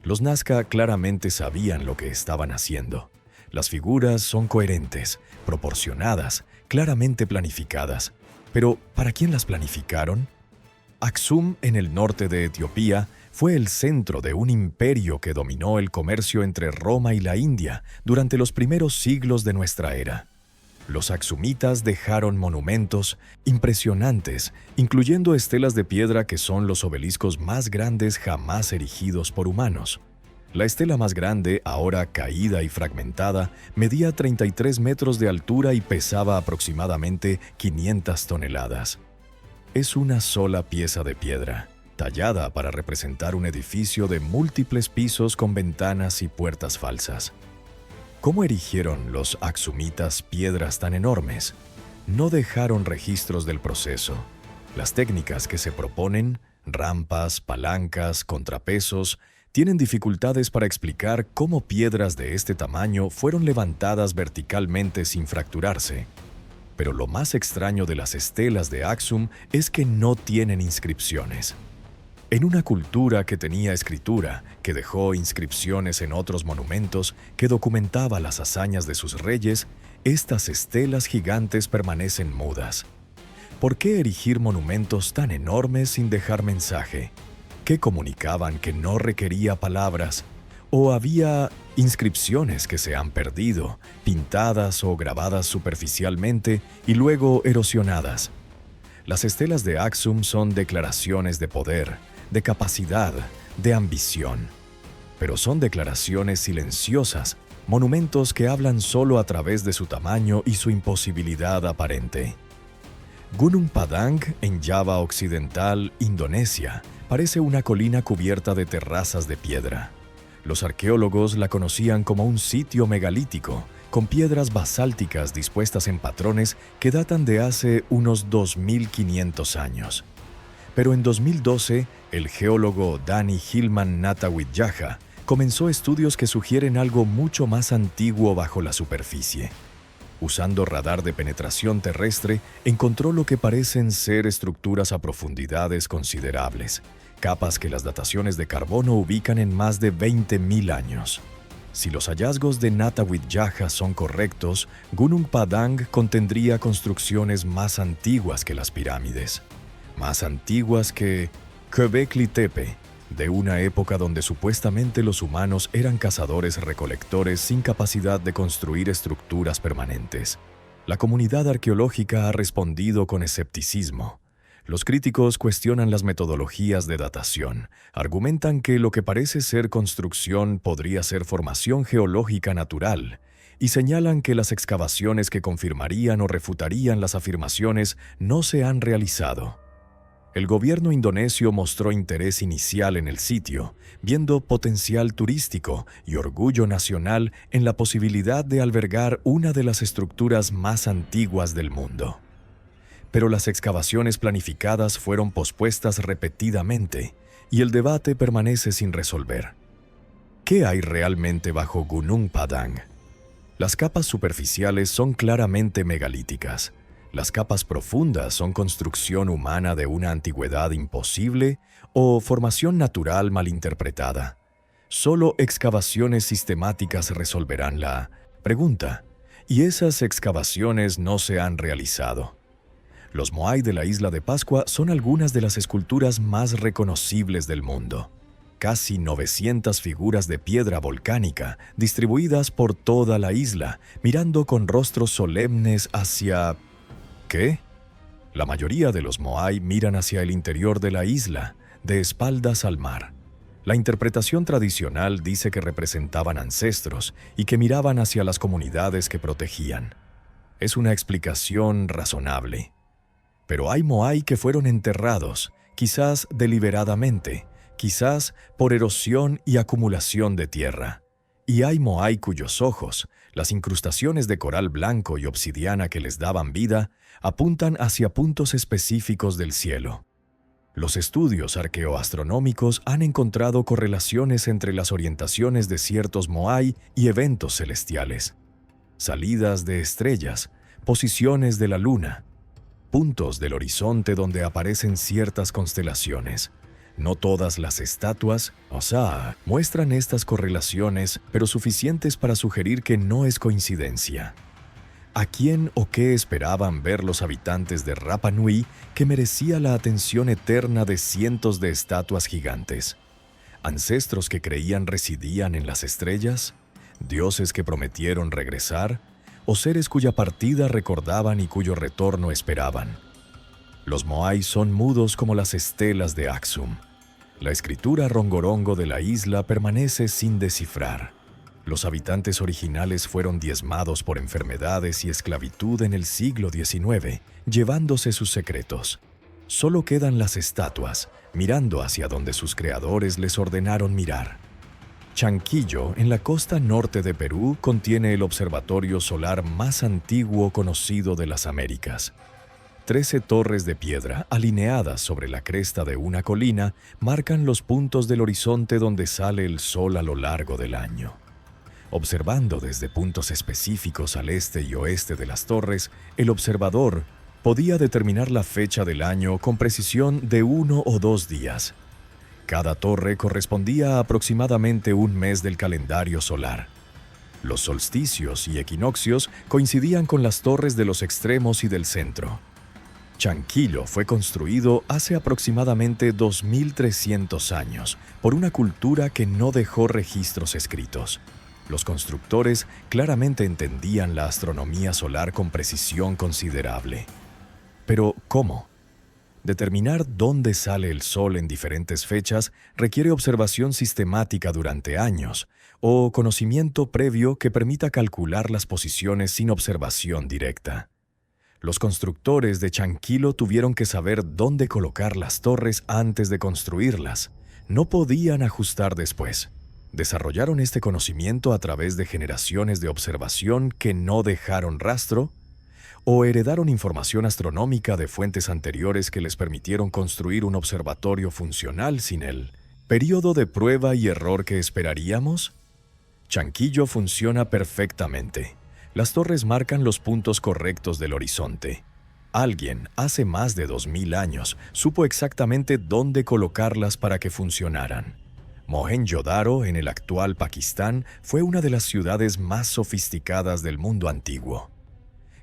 A: Los Nazca claramente sabían lo que estaban haciendo. Las figuras son coherentes, proporcionadas, claramente planificadas. Pero, ¿para quién las planificaron? Aksum, en el norte de Etiopía, fue el centro de un imperio que dominó el comercio entre Roma y la India durante los primeros siglos de nuestra era. Los aksumitas dejaron monumentos impresionantes, incluyendo estelas de piedra que son los obeliscos más grandes jamás erigidos por humanos. La estela más grande, ahora caída y fragmentada, medía 33 metros de altura y pesaba aproximadamente 500 toneladas. Es una sola pieza de piedra, tallada para representar un edificio de múltiples pisos con ventanas y puertas falsas. ¿Cómo erigieron los aksumitas piedras tan enormes? No dejaron registros del proceso. Las técnicas que se proponen, rampas, palancas, contrapesos, tienen dificultades para explicar cómo piedras de este tamaño fueron levantadas verticalmente sin fracturarse. Pero lo más extraño de las estelas de Aksum es que no tienen inscripciones. En una cultura que tenía escritura, que dejó inscripciones en otros monumentos, que documentaba las hazañas de sus reyes, estas estelas gigantes permanecen mudas. ¿Por qué erigir monumentos tan enormes sin dejar mensaje? ¿Qué comunicaban que no requería palabras? ¿O había inscripciones que se han perdido, pintadas o grabadas superficialmente y luego erosionadas? Las estelas de Aksum son declaraciones de poder, de capacidad, de ambición. Pero son declaraciones silenciosas, monumentos que hablan solo a través de su tamaño y su imposibilidad aparente. Gunung Padang, en Java Occidental, Indonesia, parece una colina cubierta de terrazas de piedra. Los arqueólogos la conocían como un sitio megalítico, con piedras basálticas dispuestas en patrones que datan de hace unos 2500 años. Pero en 2012, el geólogo Danny Hillman Natawit-Yaha comenzó estudios que sugieren algo mucho más antiguo bajo la superficie. Usando radar de penetración terrestre, encontró lo que parecen ser estructuras a profundidades considerables, capas que las dataciones de carbono ubican en más de 20.000 años. Si los hallazgos de Natawit-Yaha son correctos, Gunung Padang contendría construcciones más antiguas que las pirámides, más antiguas que Göbekli Tepe, de una época donde supuestamente los humanos eran cazadores-recolectores sin capacidad de construir estructuras permanentes. La comunidad arqueológica ha respondido con escepticismo. Los críticos cuestionan las metodologías de datación, argumentan que lo que parece ser construcción podría ser formación geológica natural, y señalan que las excavaciones que confirmarían o refutarían las afirmaciones no se han realizado. El gobierno indonesio mostró interés inicial en el sitio, viendo potencial turístico y orgullo nacional en la posibilidad de albergar una de las estructuras más antiguas del mundo. Pero las excavaciones planificadas fueron pospuestas repetidamente y el debate permanece sin resolver. ¿Qué hay realmente bajo Gunung Padang? Las capas superficiales son claramente megalíticas. ¿Las capas profundas son construcción humana de una antigüedad imposible o formación natural malinterpretada? Solo excavaciones sistemáticas resolverán la pregunta, y esas excavaciones no se han realizado. Los Moai de la isla de Pascua son algunas de las esculturas más reconocibles del mundo. Casi 900 figuras de piedra volcánica distribuidas por toda la isla, mirando con rostros solemnes hacia... ¿Qué? La mayoría de los Moai miran hacia el interior de la isla, de espaldas al mar. La interpretación tradicional dice que representaban ancestros y que miraban hacia las comunidades que protegían. Es una explicación razonable. Pero hay Moai que fueron enterrados, quizás deliberadamente, quizás por erosión y acumulación de tierra. Y hay Moai cuyos ojos, las incrustaciones de coral blanco y obsidiana que les daban vida, apuntan hacia puntos específicos del cielo. Los estudios arqueoastronómicos han encontrado correlaciones entre las orientaciones de ciertos Moai y eventos celestiales. Salidas de estrellas, posiciones de la luna, puntos del horizonte donde aparecen ciertas constelaciones. No todas las estatuas, muestran estas correlaciones, pero suficientes para sugerir que no es coincidencia. ¿A quién o qué esperaban ver los habitantes de Rapa Nui que merecía la atención eterna de cientos de estatuas gigantes? ¿Ancestros que creían residían en las estrellas? ¿Dioses que prometieron regresar? ¿O seres cuya partida recordaban y cuyo retorno esperaban? Los Moai son mudos como las estelas de Aksum. La escritura rongorongo de la isla permanece sin descifrar. Los habitantes originales fueron diezmados por enfermedades y esclavitud en el siglo XIX, llevándose sus secretos. Solo quedan las estatuas, mirando hacia donde sus creadores les ordenaron mirar. Chanquillo, en la costa norte de Perú, contiene el observatorio solar más antiguo conocido de las Américas. 13 torres de piedra, alineadas sobre la cresta de una colina, marcan los puntos del horizonte donde sale el sol a lo largo del año. Observando desde puntos específicos al este y oeste de las torres, el observador podía determinar la fecha del año con precisión de 1 o 2 días. Cada torre correspondía a aproximadamente un mes del calendario solar. Los solsticios y equinoccios coincidían con las torres de los extremos y del centro. Chanquillo fue construido hace aproximadamente 2300 años por una cultura que no dejó registros escritos. Los constructores claramente entendían la astronomía solar con precisión considerable. Pero, ¿cómo? Determinar dónde sale el sol en diferentes fechas requiere observación sistemática durante años o conocimiento previo que permita calcular las posiciones sin observación directa. Los constructores de Chanquillo tuvieron que saber dónde colocar las torres antes de construirlas. No podían ajustar después. ¿Desarrollaron este conocimiento a través de generaciones de observación que no dejaron rastro? ¿O heredaron información astronómica de fuentes anteriores que les permitieron construir un observatorio funcional sin el periodo de prueba y error que esperaríamos? Chanquillo funciona perfectamente. Las torres marcan los puntos correctos del horizonte. Alguien, hace más de 2000 años, supo exactamente dónde colocarlas para que funcionaran. Mohenjo-Daro, en el actual Pakistán, fue una de las ciudades más sofisticadas del mundo antiguo.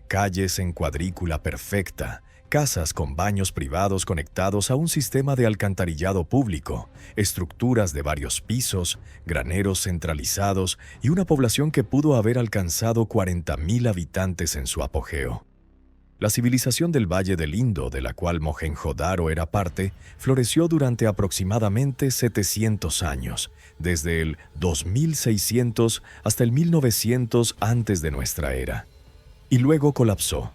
A: Calles en cuadrícula perfecta, casas con baños privados conectados a un sistema de alcantarillado público, estructuras de varios pisos, graneros centralizados y una población que pudo haber alcanzado 40.000 habitantes en su apogeo. La civilización del Valle del Indo, de la cual Mohenjo-Daro era parte, floreció durante aproximadamente 700 años, desde el 2600 hasta el 1900 antes de nuestra era. Y luego colapsó.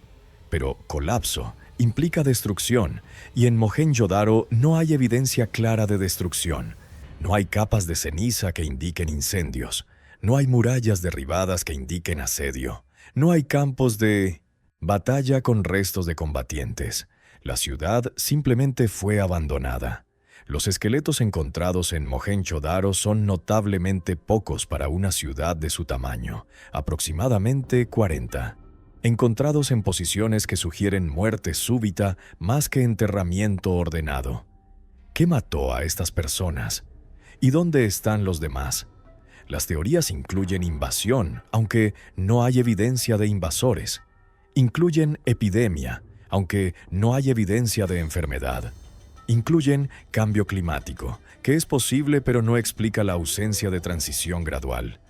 A: Pero colapso implica destrucción, y en Mohenjo-Daro no hay evidencia clara de destrucción. No hay capas de ceniza que indiquen incendios. No hay murallas derribadas que indiquen asedio. No hay campos de batalla con restos de combatientes. La ciudad simplemente fue abandonada. Los esqueletos encontrados en Mohenjo-Daro son notablemente pocos para una ciudad de su tamaño, aproximadamente 40. Encontrados en posiciones que sugieren muerte súbita más que enterramiento ordenado. ¿Qué mató a estas personas? ¿Y dónde están los demás? Las teorías incluyen invasión, aunque no hay evidencia de invasores. Incluyen epidemia, aunque no hay evidencia de enfermedad. Incluyen cambio climático, que es posible pero no explica la ausencia de transición gradual.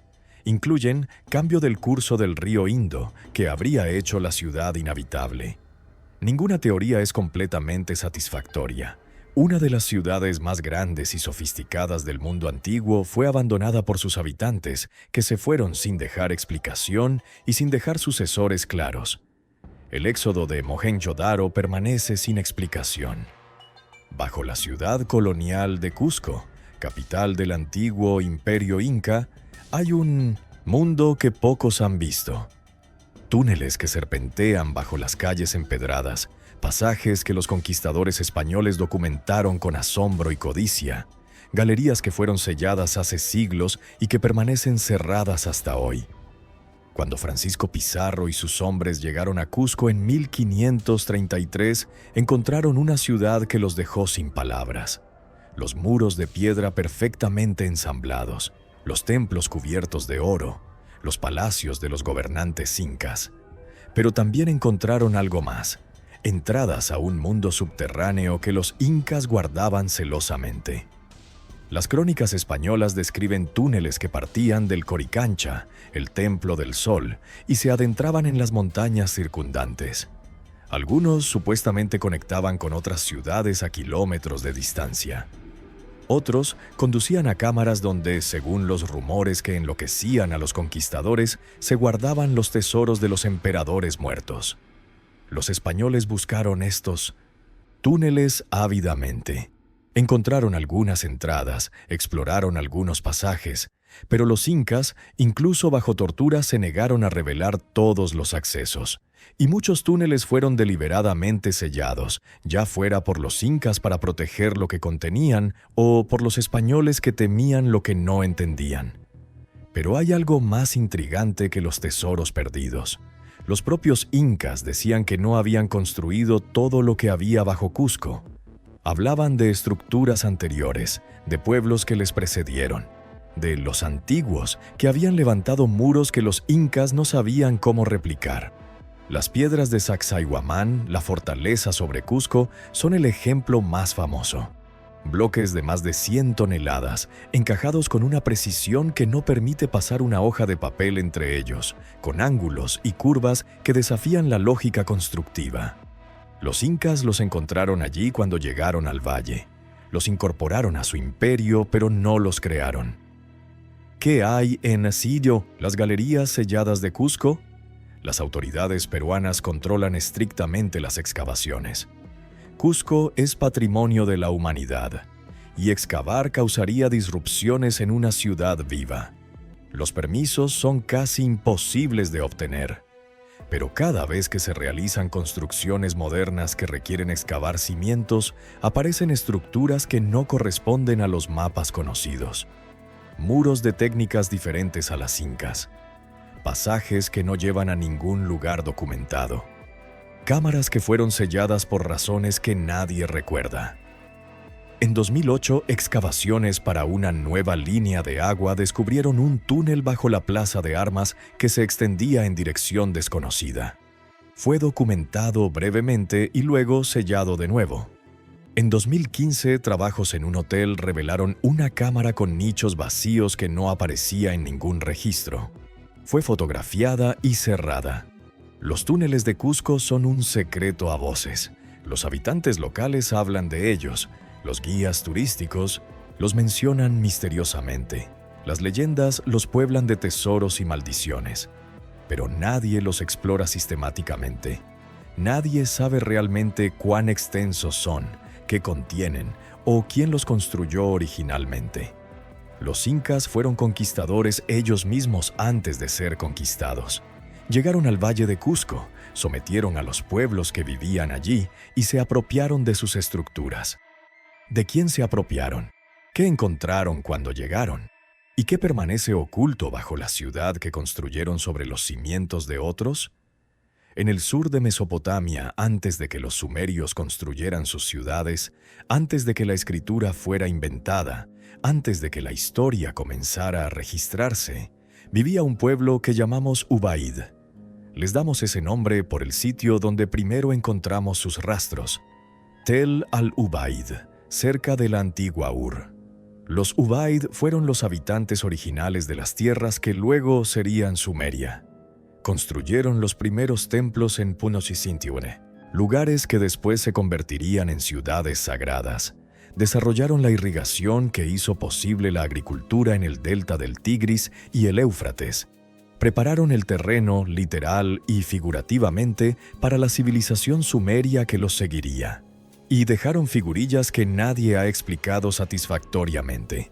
A: Incluyen cambio del curso del río Indo, que habría hecho la ciudad inhabitable. Ninguna teoría es completamente satisfactoria. Una de las ciudades más grandes y sofisticadas del mundo antiguo fue abandonada por sus habitantes, que se fueron sin dejar explicación y sin dejar sucesores claros. El éxodo de Mohenjo-Daro permanece sin explicación. Bajo la ciudad colonial de Cusco, capital del antiguo imperio inca, hay un mundo que pocos han visto. Túneles que serpentean bajo las calles empedradas, pasajes que los conquistadores españoles documentaron con asombro y codicia, galerías que fueron selladas hace siglos y que permanecen cerradas hasta hoy. Cuando Francisco Pizarro y sus hombres llegaron a Cusco en 1533, encontraron una ciudad que los dejó sin palabras. Los muros de piedra perfectamente ensamblados, los templos cubiertos de oro, los palacios de los gobernantes incas. Pero también encontraron algo más, entradas a un mundo subterráneo que los incas guardaban celosamente. Las crónicas españolas describen túneles que partían del Coricancha, el Templo del Sol, y se adentraban en las montañas circundantes. Algunos supuestamente conectaban con otras ciudades a kilómetros de distancia. Otros conducían a cámaras donde, según los rumores que enloquecían a los conquistadores, se guardaban los tesoros de los emperadores muertos. Los españoles buscaron estos túneles ávidamente. Encontraron algunas entradas, exploraron algunos pasajes, pero los incas, incluso bajo tortura, se negaron a revelar todos los accesos. Y muchos túneles fueron deliberadamente sellados, ya fuera por los incas para proteger lo que contenían o por los españoles que temían lo que no entendían. Pero hay algo más intrigante que los tesoros perdidos. Los propios incas decían que no habían construido todo lo que había bajo Cusco. Hablaban de estructuras anteriores, de pueblos que les precedieron, de los antiguos que habían levantado muros que los incas no sabían cómo replicar. Las piedras de Sacsayhuamán, la fortaleza sobre Cusco, son el ejemplo más famoso. Bloques de más de 100 toneladas, encajados con una precisión que no permite pasar una hoja de papel entre ellos, con ángulos y curvas que desafían la lógica constructiva. Los incas los encontraron allí cuando llegaron al valle. Los incorporaron a su imperio, pero no los crearon. ¿Qué hay en Asirio, las galerías selladas de Cusco? Las autoridades peruanas controlan estrictamente las excavaciones. Cusco es patrimonio de la humanidad, y excavar causaría disrupciones en una ciudad viva. Los permisos son casi imposibles de obtener, pero cada vez que se realizan construcciones modernas que requieren excavar cimientos, aparecen estructuras que no corresponden a los mapas conocidos. Muros de técnicas diferentes a las incas, pasajes que no llevan a ningún lugar documentado, cámaras que fueron selladas por razones que nadie recuerda. En 2008, excavaciones para una nueva línea de agua descubrieron un túnel bajo la plaza de armas que se extendía en dirección desconocida. Fue documentado brevemente y luego sellado de nuevo. En 2015, trabajos en un hotel revelaron una cámara con nichos vacíos que no aparecía en ningún registro. Fue fotografiada y cerrada. Los túneles de Cusco son un secreto a voces. Los habitantes locales hablan de ellos. Los guías turísticos los mencionan misteriosamente. Las leyendas los pueblan de tesoros y maldiciones. Pero nadie los explora sistemáticamente. Nadie sabe realmente cuán extensos son, qué contienen o quién los construyó originalmente. Los incas fueron conquistadores ellos mismos antes de ser conquistados. Llegaron al Valle de Cusco, sometieron a los pueblos que vivían allí y se apropiaron de sus estructuras. ¿De quién se apropiaron? ¿Qué encontraron cuando llegaron? ¿Y qué permanece oculto bajo la ciudad que construyeron sobre los cimientos de otros? En el sur de Mesopotamia, antes de que los sumerios construyeran sus ciudades, antes de que la escritura fuera inventada, antes de que la historia comenzara a registrarse, vivía un pueblo que llamamos Ubaid. Les damos ese nombre por el sitio donde primero encontramos sus rastros, Tel al-Ubaid, cerca de la antigua Ur. Los Ubaid fueron los habitantes originales de las tierras que luego serían Sumeria. Construyeron los primeros templos en Punosisintione, lugares que después se convertirían en ciudades sagradas. Desarrollaron la irrigación que hizo posible la agricultura en el delta del Tigris y el Éufrates. Prepararon el terreno, literal y figurativamente, para la civilización sumeria que los seguiría. Y dejaron figurillas que nadie ha explicado satisfactoriamente.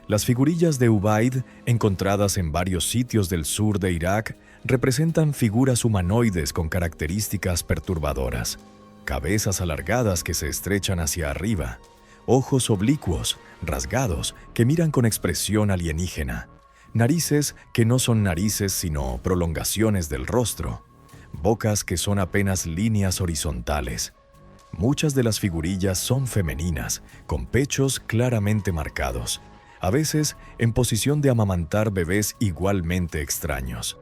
A: Las figurillas de Ubaid, encontradas en varios sitios del sur de Irak, representan figuras humanoides con características perturbadoras. Cabezas alargadas que se estrechan hacia arriba, ojos oblicuos, rasgados, que miran con expresión alienígena, narices que no son narices sino prolongaciones del rostro, bocas que son apenas líneas horizontales. Muchas de las figurillas son femeninas, con pechos claramente marcados, a veces en posición de amamantar bebés igualmente extraños.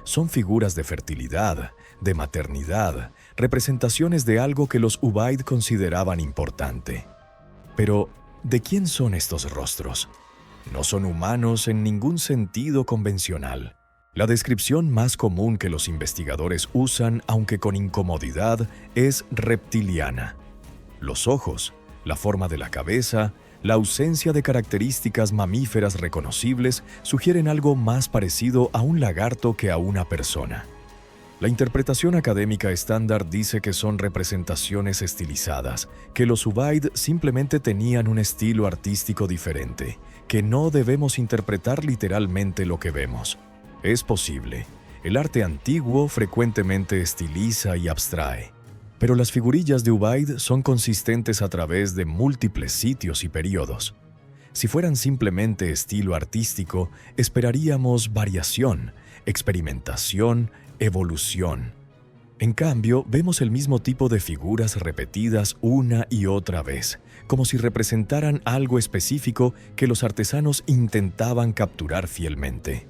A: Son figuras de fertilidad, de maternidad, representaciones de algo que los Ubaid consideraban importante. Pero, ¿de quién son estos rostros? No son humanos en ningún sentido convencional. La descripción más común que los investigadores usan, aunque con incomodidad, es reptiliana. Los ojos, la forma de la cabeza, la ausencia de características mamíferas reconocibles sugieren algo más parecido a un lagarto que a una persona. La interpretación académica estándar dice que son representaciones estilizadas, que los Ubaid simplemente tenían un estilo artístico diferente, que no debemos interpretar literalmente lo que vemos. Es posible. El arte antiguo frecuentemente estiliza y abstrae. Pero las figurillas de Ubaid son consistentes a través de múltiples sitios y periodos. Si fueran simplemente estilo artístico, esperaríamos variación, experimentación, evolución. En cambio, vemos el mismo tipo de figuras repetidas una y otra vez, como si representaran algo específico que los artesanos intentaban capturar fielmente.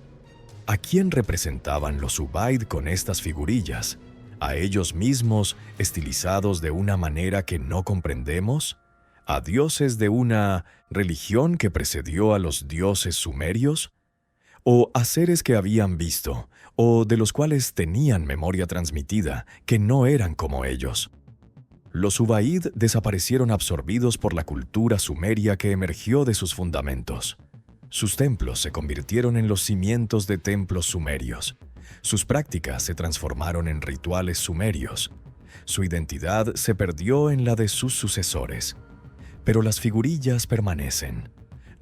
A: ¿A quién representaban los Ubaid con estas figurillas? ¿A ellos mismos, estilizados de una manera que no comprendemos? ¿A dioses de una religión que precedió a los dioses sumerios? ¿O a seres que habían visto, o de los cuales tenían memoria transmitida, que no eran como ellos? Los Ubaid desaparecieron absorbidos por la cultura sumeria que emergió de sus fundamentos. Sus templos se convirtieron en los cimientos de templos sumerios. Sus prácticas se transformaron en rituales sumerios. Su identidad se perdió en la de sus sucesores. Pero las figurillas permanecen.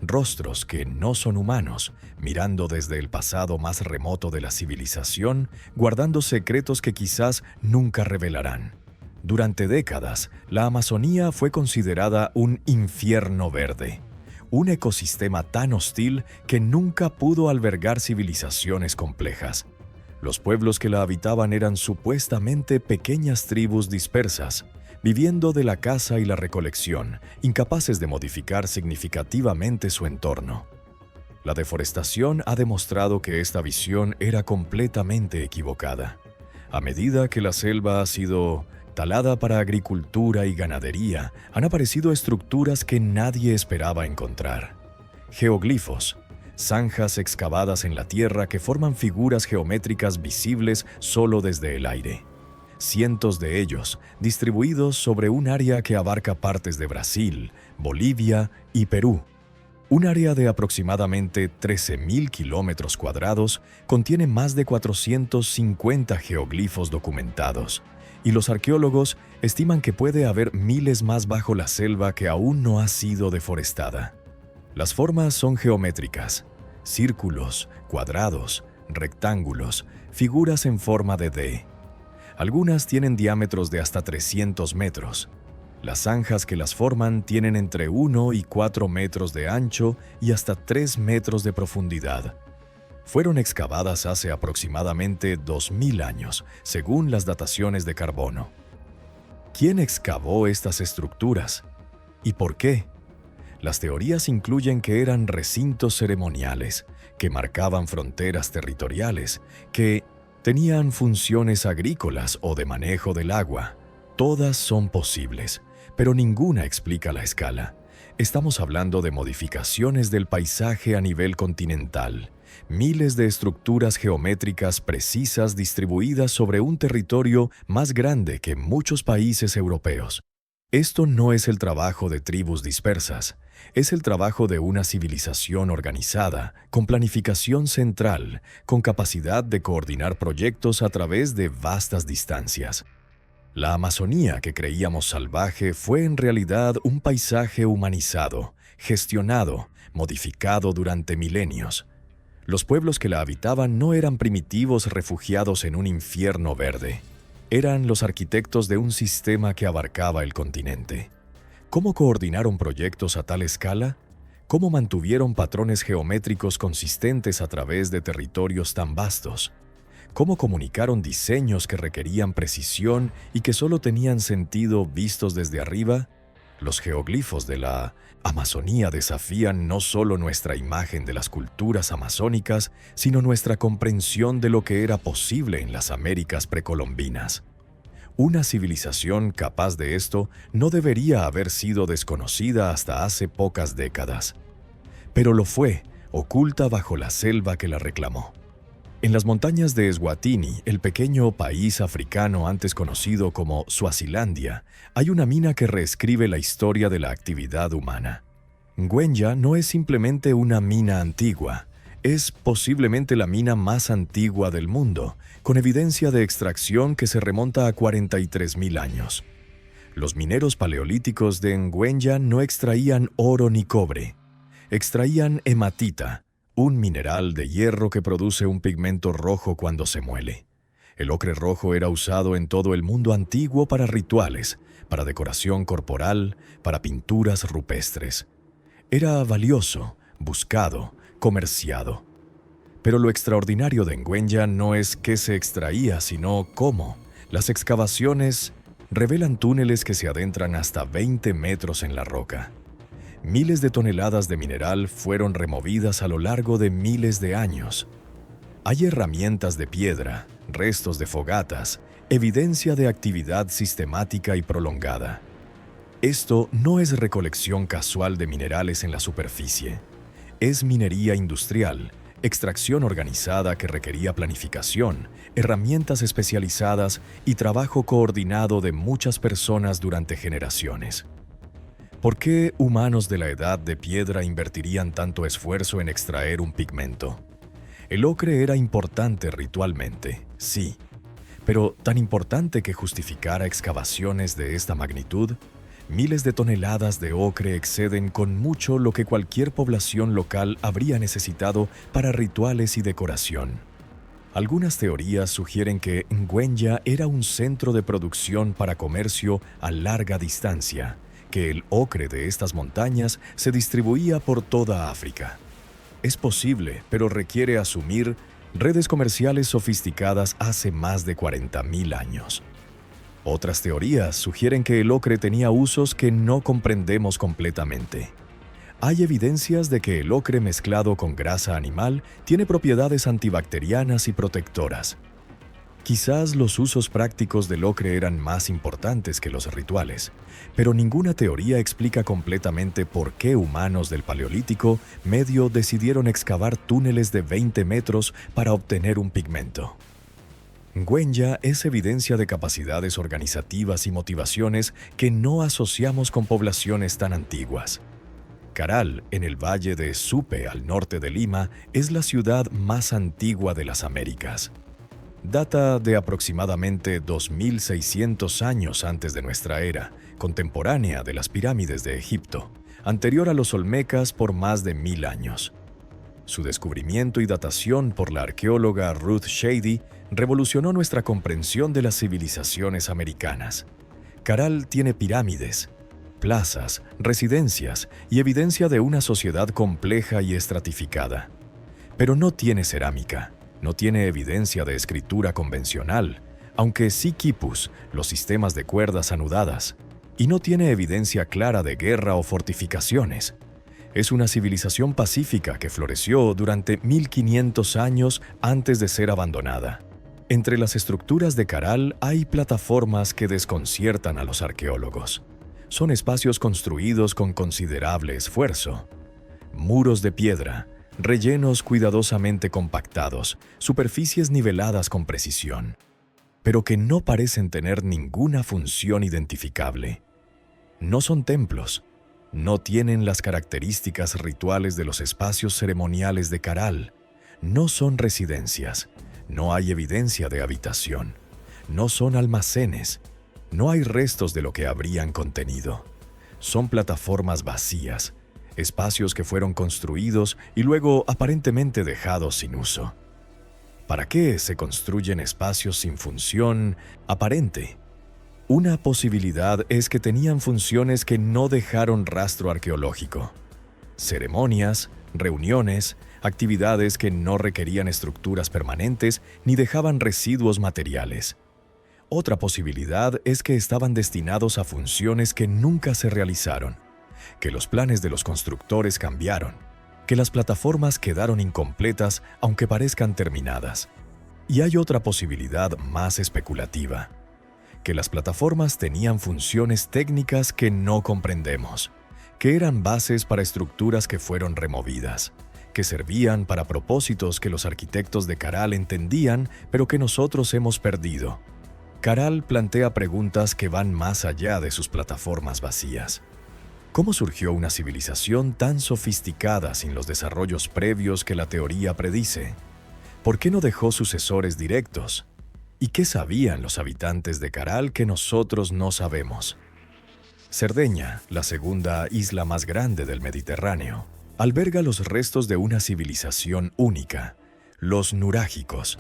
A: Rostros que no son humanos, mirando desde el pasado más remoto de la civilización, guardando secretos que quizás nunca revelarán. Durante décadas, la Amazonía fue considerada un infierno verde, un ecosistema tan hostil que nunca pudo albergar civilizaciones complejas. Los pueblos que la habitaban eran supuestamente pequeñas tribus dispersas, viviendo de la caza y la recolección, incapaces de modificar significativamente su entorno. La deforestación ha demostrado que esta visión era completamente equivocada. A medida que la selva ha sido talada para agricultura y ganadería, han aparecido estructuras que nadie esperaba encontrar. Geoglifos, zanjas excavadas en la tierra que forman figuras geométricas visibles solo desde el aire. Cientos de ellos, distribuidos sobre un área que abarca partes de Brasil, Bolivia y Perú. Un área de aproximadamente 13.000 kilómetros cuadrados contiene más de 450 geoglifos documentados, y los arqueólogos estiman que puede haber miles más bajo la selva que aún no ha sido deforestada. Las formas son geométricas: círculos, cuadrados, rectángulos, figuras en forma de D. Algunas tienen diámetros de hasta 300 metros. Las zanjas que las forman tienen entre 1 y 4 metros de ancho y hasta 3 metros de profundidad. Fueron excavadas hace aproximadamente 2000 años, según las dataciones de carbono. ¿Quién excavó estas estructuras? ¿Y por qué? Las teorías incluyen que eran recintos ceremoniales, que marcaban fronteras territoriales, que tenían funciones agrícolas o de manejo del agua. Todas son posibles, pero ninguna explica la escala. Estamos hablando de modificaciones del paisaje a nivel continental. Miles de estructuras geométricas precisas distribuidas sobre un territorio más grande que muchos países europeos. Esto no es el trabajo de tribus dispersas, es el trabajo de una civilización organizada, con planificación central, con capacidad de coordinar proyectos a través de vastas distancias. La Amazonía que creíamos salvaje fue en realidad un paisaje humanizado, gestionado, modificado durante milenios. Los pueblos que la habitaban no eran primitivos refugiados en un infierno verde. Eran los arquitectos de un sistema que abarcaba el continente. ¿Cómo coordinaron proyectos a tal escala? ¿Cómo mantuvieron patrones geométricos consistentes a través de territorios tan vastos? ¿Cómo comunicaron diseños que requerían precisión y que solo tenían sentido vistos desde arriba? Los geoglifos de la Amazonía desafían no solo nuestra imagen de las culturas amazónicas, sino nuestra comprensión de lo que era posible en las Américas precolombinas. Una civilización capaz de esto no debería haber sido desconocida hasta hace pocas décadas. Pero lo fue, oculta bajo la selva que la reclamó. En las montañas de Eswatini, el pequeño país africano antes conocido como Suazilandia, hay una mina que reescribe la historia de la actividad humana. Ngwenya no es simplemente una mina antigua, es posiblemente la mina más antigua del mundo, con evidencia de extracción que se remonta a 43.000 años. Los mineros paleolíticos de Ngwenya no extraían oro ni cobre, extraían hematita, un mineral de hierro que produce un pigmento rojo cuando se muele. El ocre rojo era usado en todo el mundo antiguo para rituales, para decoración corporal, para pinturas rupestres. Era valioso, buscado, comerciado. Pero lo extraordinario de Ngwenya no es qué se extraía, sino cómo. Las excavaciones revelan túneles que se adentran hasta 20 metros en la roca. Miles de toneladas de mineral fueron removidas a lo largo de miles de años. Hay herramientas de piedra, restos de fogatas, evidencia de actividad sistemática y prolongada. Esto no es recolección casual de minerales en la superficie. Es minería industrial, extracción organizada que requería planificación, herramientas especializadas y trabajo coordinado de muchas personas durante generaciones. ¿Por qué humanos de la edad de piedra invertirían tanto esfuerzo en extraer un pigmento? El ocre era importante ritualmente, sí, pero tan importante que justificara excavaciones de esta magnitud. Miles de toneladas de ocre exceden con mucho lo que cualquier población local habría necesitado para rituales y decoración. Algunas teorías sugieren que Ngüenya era un centro de producción para comercio a larga distancia, que el ocre de estas montañas se distribuía por toda África. Es posible, pero requiere asumir redes comerciales sofisticadas hace más de 40.000 años. Otras teorías sugieren que el ocre tenía usos que no comprendemos completamente. Hay evidencias de que el ocre mezclado con grasa animal tiene propiedades antibacterianas y protectoras. Quizás los usos prácticos del ocre eran más importantes que los rituales, pero ninguna teoría explica completamente por qué humanos del Paleolítico medio decidieron excavar túneles de 20 metros para obtener un pigmento. Ngüenya es evidencia de capacidades organizativas y motivaciones que no asociamos con poblaciones tan antiguas. Caral, en el valle de Supe, al norte de Lima, es la ciudad más antigua de las Américas. Data de aproximadamente 2.600 años antes de nuestra era, contemporánea de las pirámides de Egipto, anterior a los olmecas por más de 1.000 años. Su descubrimiento y datación por la arqueóloga Ruth Shady revolucionó nuestra comprensión de las civilizaciones americanas. Caral tiene pirámides, plazas, residencias y evidencia de una sociedad compleja y estratificada. Pero no tiene cerámica. No tiene evidencia de escritura convencional, aunque sí quipus, los sistemas de cuerdas anudadas, y no tiene evidencia clara de guerra o fortificaciones. Es una civilización pacífica que floreció durante 1500 años antes de ser abandonada. Entre las estructuras de Caral hay plataformas que desconciertan a los arqueólogos. Son espacios construidos con considerable esfuerzo. Muros de piedra, rellenos cuidadosamente compactados, superficies niveladas con precisión, pero que no parecen tener ninguna función identificable. No son templos, no tienen las características rituales de los espacios ceremoniales de Caral, no son residencias, no hay evidencia de habitación, no son almacenes, no hay restos de lo que habrían contenido. Son plataformas vacías, espacios que fueron construidos y luego aparentemente dejados sin uso. ¿Para qué se construyen espacios sin función aparente? Una posibilidad es que tenían funciones que no dejaron rastro arqueológico. Ceremonias, reuniones, actividades que no requerían estructuras permanentes ni dejaban residuos materiales. Otra posibilidad es que estaban destinados a funciones que nunca se realizaron, que los planes de los constructores cambiaron, que las plataformas quedaron incompletas aunque parezcan terminadas. Y hay otra posibilidad más especulativa, que las plataformas tenían funciones técnicas que no comprendemos, que eran bases para estructuras que fueron removidas, que servían para propósitos que los arquitectos de Caral entendían pero que nosotros hemos perdido. Caral plantea preguntas que van más allá de sus plataformas vacías. ¿Cómo surgió una civilización tan sofisticada sin los desarrollos previos que la teoría predice? ¿Por qué no dejó sucesores directos? ¿Y qué sabían los habitantes de Caral que nosotros no sabemos? Cerdeña, la segunda isla más grande del Mediterráneo, alberga los restos de una civilización única, los nurágicos.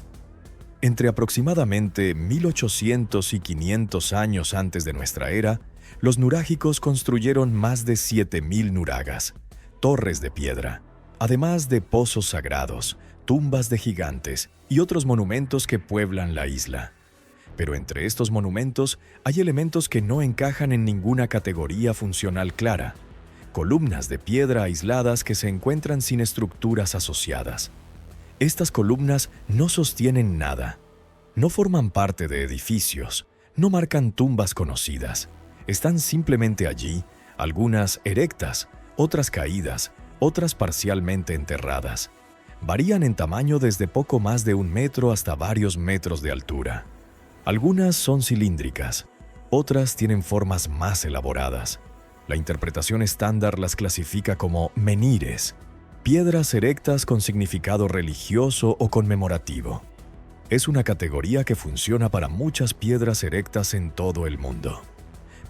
A: Entre aproximadamente 1800 y 500 años antes de nuestra era, los nurágicos construyeron más de 7.000 nuragas, torres de piedra, además de pozos sagrados, tumbas de gigantes y otros monumentos que pueblan la isla. Pero entre estos monumentos hay elementos que no encajan en ninguna categoría funcional clara, columnas de piedra aisladas que se encuentran sin estructuras asociadas. Estas columnas no sostienen nada, no forman parte de edificios, no marcan tumbas conocidas. Están simplemente allí, algunas erectas, otras caídas, otras parcialmente enterradas. Varían en tamaño desde poco más de 1 metro hasta varios metros de altura. Algunas son cilíndricas, otras tienen formas más elaboradas. La interpretación estándar las clasifica como menhires, piedras erectas con significado religioso o conmemorativo. Es una categoría que funciona para muchas piedras erectas en todo el mundo.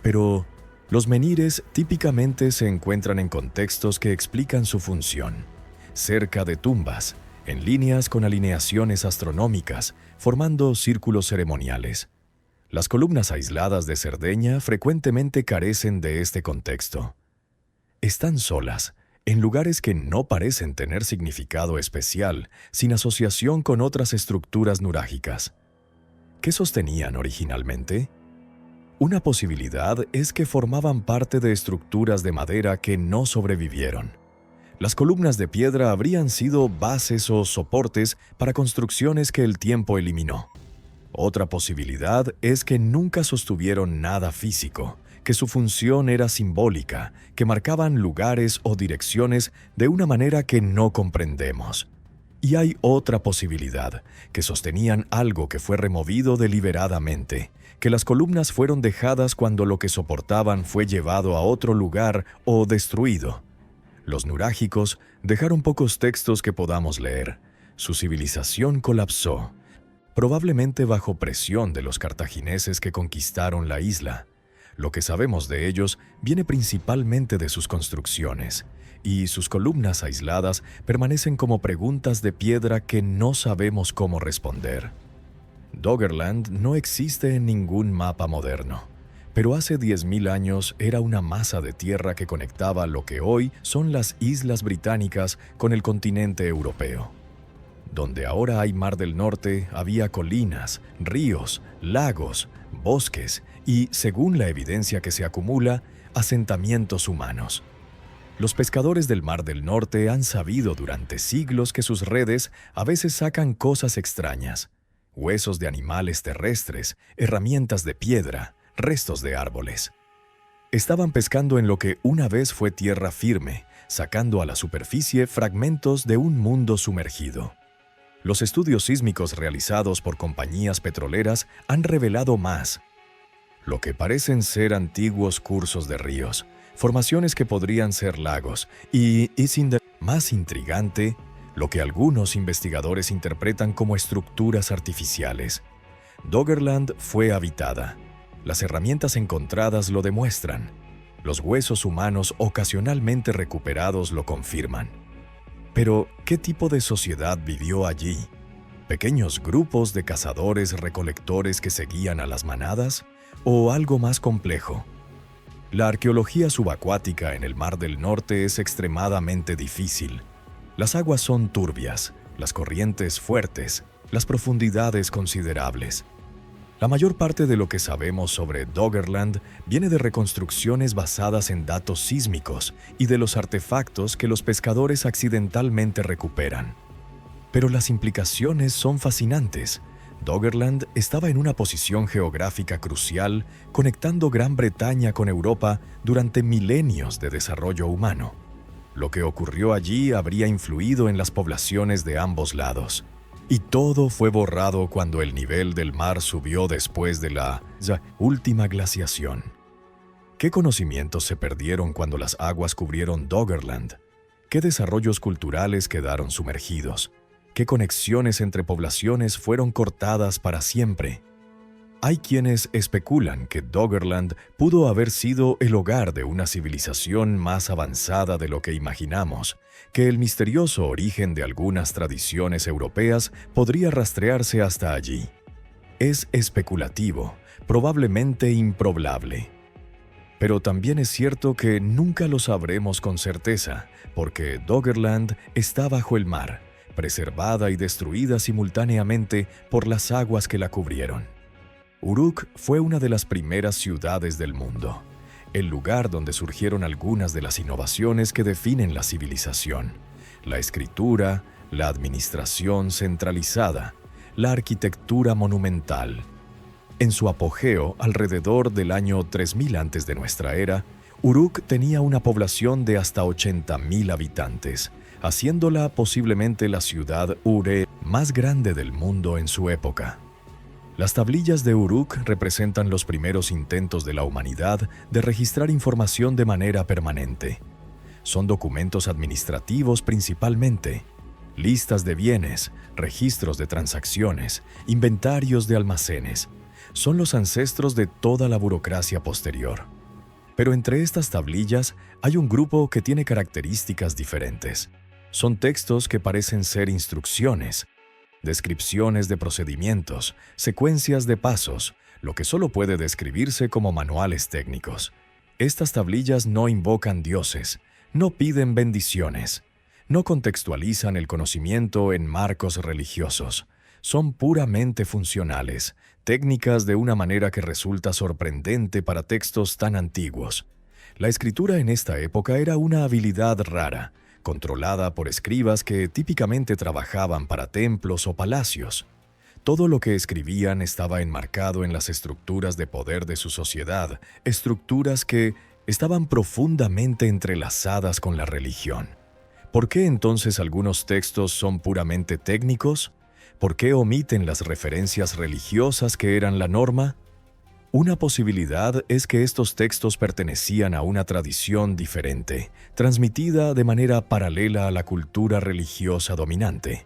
A: Pero, Los menhires típicamente se encuentran en contextos que explican su función, cerca de tumbas, en líneas con alineaciones astronómicas, formando círculos ceremoniales. Las columnas aisladas de Cerdeña frecuentemente carecen de este contexto. Están solas, en lugares que no parecen tener significado especial, sin asociación con otras estructuras nurágicas. ¿Qué sostenían originalmente? Una posibilidad es que formaban parte de estructuras de madera que no sobrevivieron. Las columnas de piedra habrían sido bases o soportes para construcciones que el tiempo eliminó. Otra posibilidad es que nunca sostuvieron nada físico, que su función era simbólica, que marcaban lugares o direcciones de una manera que no comprendemos. Y hay otra posibilidad, que sostenían algo que fue removido deliberadamente, que las columnas fueron dejadas cuando lo que soportaban fue llevado a otro lugar o destruido. Los nurágicos dejaron pocos textos que podamos leer. Su civilización colapsó, probablemente bajo presión de los cartagineses que conquistaron la isla. Lo que sabemos de ellos viene principalmente de sus construcciones, y sus columnas aisladas permanecen como preguntas de piedra que no sabemos cómo responder. Doggerland no existe en ningún mapa moderno, pero hace 10.000 años era una masa de tierra que conectaba lo que hoy son las Islas Británicas con el continente europeo. Donde ahora hay Mar del Norte, había colinas, ríos, lagos, bosques y, según la evidencia que se acumula, asentamientos humanos. Los pescadores del Mar del Norte han sabido durante siglos que sus redes a veces sacan cosas extrañas: huesos de animales terrestres, herramientas de piedra, restos de árboles. Estaban pescando en lo que una vez fue tierra firme, sacando a la superficie fragmentos de un mundo sumergido. Los estudios sísmicos realizados por compañías petroleras han revelado más. Lo que parecen ser antiguos cursos de ríos, formaciones que podrían ser lagos, y más intrigante, lo que algunos investigadores interpretan como estructuras artificiales. Doggerland fue habitada. Las herramientas encontradas lo demuestran. Los huesos humanos ocasionalmente recuperados lo confirman. Pero, ¿qué tipo de sociedad vivió allí? ¿Pequeños grupos de cazadores-recolectores que seguían a las manadas? ¿O algo más complejo? La arqueología subacuática en el Mar del Norte es extremadamente difícil. Las aguas son turbias, las corrientes fuertes, las profundidades considerables. La mayor parte de lo que sabemos sobre Doggerland viene de reconstrucciones basadas en datos sísmicos y de los artefactos que los pescadores accidentalmente recuperan. Pero las implicaciones son fascinantes. Doggerland estaba en una posición geográfica crucial, conectando Gran Bretaña con Europa durante milenios de desarrollo humano. Lo que ocurrió allí habría influido en las poblaciones de ambos lados. Y todo fue borrado cuando el nivel del mar subió después de la última glaciación. ¿Qué conocimientos se perdieron cuando las aguas cubrieron Doggerland? ¿Qué desarrollos culturales quedaron sumergidos? ¿Qué conexiones entre poblaciones fueron cortadas para siempre? Hay quienes especulan que Doggerland pudo haber sido el hogar de una civilización más avanzada de lo que imaginamos, que el misterioso origen de algunas tradiciones europeas podría rastrearse hasta allí. Es especulativo, probablemente improbable. Pero también es cierto que nunca lo sabremos con certeza, porque Doggerland está bajo el mar, preservada y destruida simultáneamente por las aguas que la cubrieron. Uruk fue una de las primeras ciudades del mundo, el lugar donde surgieron algunas de las innovaciones que definen la civilización: la escritura, la administración centralizada, la arquitectura monumental. En su apogeo, alrededor del año 3000 antes de nuestra era, Uruk tenía una población de hasta 80.000 habitantes, haciéndola posiblemente la ciudad Ure más grande del mundo en su época. Las tablillas de Uruk representan los primeros intentos de la humanidad de registrar información de manera permanente. Son documentos administrativos principalmente, listas de bienes, registros de transacciones, inventarios de almacenes. Son los ancestros de toda la burocracia posterior. Pero entre estas tablillas hay un grupo que tiene características diferentes. Son textos que parecen ser instrucciones, descripciones de procedimientos, secuencias de pasos, lo que solo puede describirse como manuales técnicos. Estas tablillas no invocan dioses, no piden bendiciones, no contextualizan el conocimiento en marcos religiosos. Son puramente funcionales, técnicas de una manera que resulta sorprendente para textos tan antiguos. La escritura en esta época era una habilidad rara, controlada por escribas que típicamente trabajaban para templos o palacios. Todo lo que escribían estaba enmarcado en las estructuras de poder de su sociedad, estructuras que estaban profundamente entrelazadas con la religión. ¿Por qué entonces algunos textos son puramente técnicos? ¿Por qué omiten las referencias religiosas que eran la norma? Una posibilidad es que estos textos pertenecían a una tradición diferente, transmitida de manera paralela a la cultura religiosa dominante.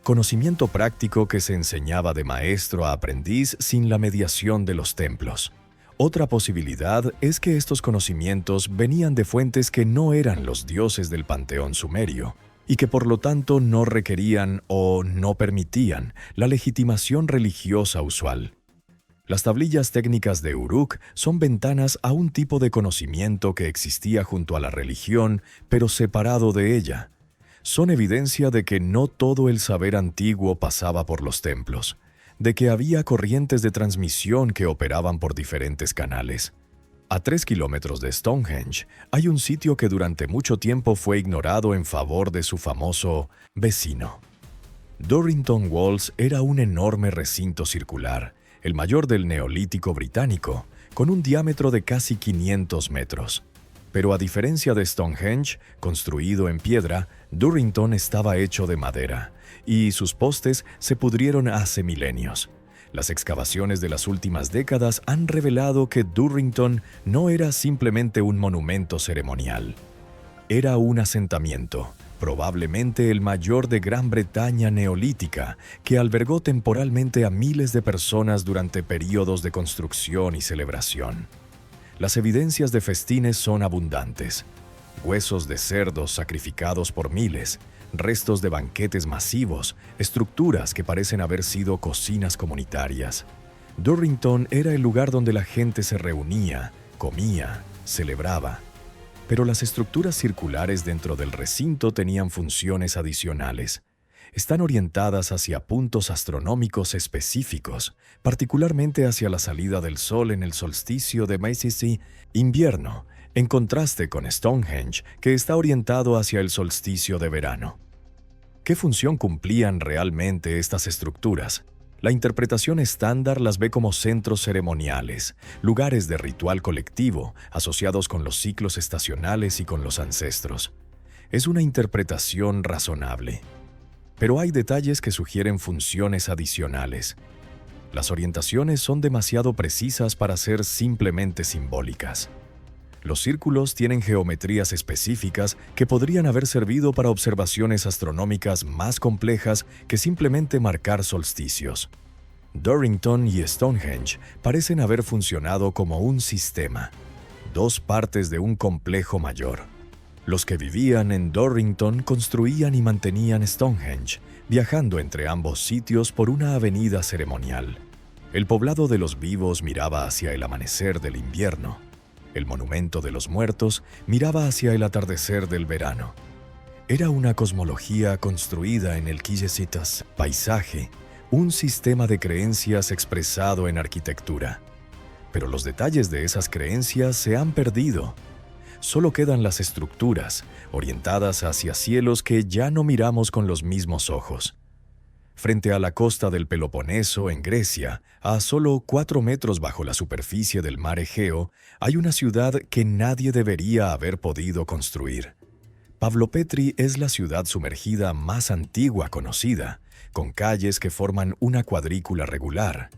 A: Conocimiento práctico que se enseñaba de maestro a aprendiz sin la mediación de los templos. Otra posibilidad es que estos conocimientos venían de fuentes que no eran los dioses del panteón sumerio, y que por lo tanto no requerían o no permitían la legitimación religiosa usual. Las tablillas técnicas de Uruk son ventanas a un tipo de conocimiento que existía junto a la religión, pero separado de ella. Son evidencia de que no todo el saber antiguo pasaba por los templos, de que había corrientes de transmisión que operaban por diferentes canales. A 3 kilómetros de Stonehenge hay un sitio que durante mucho tiempo fue ignorado en favor de su famoso vecino. Dorrington Walls era un enorme recinto circular, el mayor del Neolítico británico, con un diámetro de casi 500 metros. Pero a diferencia de Stonehenge, construido en piedra, Dorrington estaba hecho de madera, y sus postes se pudrieron hace milenios. Las excavaciones de las últimas décadas han revelado que Dorrington no era simplemente un monumento ceremonial. Era un asentamiento, probablemente el mayor de Gran Bretaña neolítica, que albergó temporalmente a miles de personas durante períodos de construcción y celebración. Las evidencias de festines son abundantes. Huesos de cerdos sacrificados por miles, restos de banquetes masivos, estructuras que parecen haber sido cocinas comunitarias. Dorrington era el lugar donde la gente se reunía, comía, celebraba. Pero las estructuras circulares dentro del recinto tenían funciones adicionales. Están orientadas hacia puntos astronómicos específicos, particularmente hacia la salida del sol en el solsticio de Meissy, invierno, en contraste con Stonehenge, que está orientado hacia el solsticio de verano. ¿Qué función cumplían realmente estas estructuras? La interpretación estándar las ve como centros ceremoniales, lugares de ritual colectivo, asociados con los ciclos estacionales y con los ancestros. Es una interpretación razonable. Pero hay detalles que sugieren funciones adicionales. Las orientaciones son demasiado precisas para ser simplemente simbólicas. Los círculos tienen geometrías específicas que podrían haber servido para observaciones astronómicas más complejas que simplemente marcar solsticios. Dorrington y Stonehenge parecen haber funcionado como un sistema, dos partes de un complejo mayor. Los que vivían en Dorrington construían y mantenían Stonehenge, viajando entre ambos sitios por una avenida ceremonial. El poblado de los vivos miraba hacia el amanecer del invierno. El monumento de los muertos miraba hacia el atardecer del verano. Era una cosmología construida en el Quillecitas, paisaje, un sistema de creencias expresado en arquitectura. Pero los detalles de esas creencias se han perdido. Solo quedan las estructuras, orientadas hacia cielos que ya no miramos con los mismos ojos. Frente a la costa del Peloponeso, en Grecia, a solo 4 metros bajo la superficie del mar Egeo, hay una ciudad que nadie debería haber podido construir. Pavlopetri es la ciudad sumergida más antigua conocida, con calles que forman una cuadrícula regular,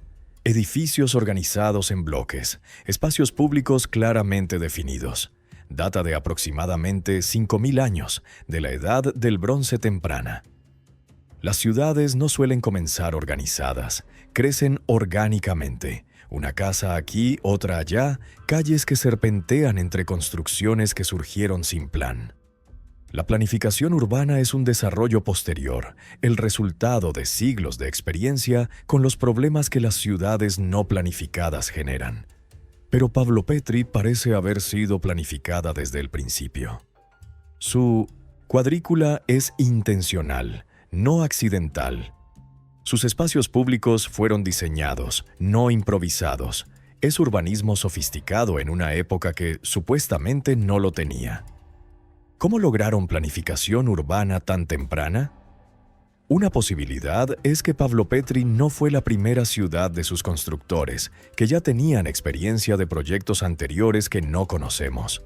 A: edificios organizados en bloques, espacios públicos claramente definidos. Data de aproximadamente 5.000 años, de la edad del bronce temprana. Las ciudades no suelen comenzar organizadas, crecen orgánicamente, Una casa aquí, otra allá, calles que serpentean entre construcciones que surgieron sin plan. La planificación urbana es un desarrollo posterior, el resultado de siglos de experiencia con los problemas que las ciudades no planificadas generan. Pero Pavlo Petri parece haber sido planificada desde el principio. Su cuadrícula es intencional, no accidental. Sus espacios públicos fueron diseñados, no improvisados. Es urbanismo sofisticado en una época que supuestamente no lo tenía. ¿Cómo lograron planificación urbana tan temprana? Una posibilidad es que Pavlo Petri no fue la primera ciudad de sus constructores, que ya tenían experiencia de proyectos anteriores que no conocemos.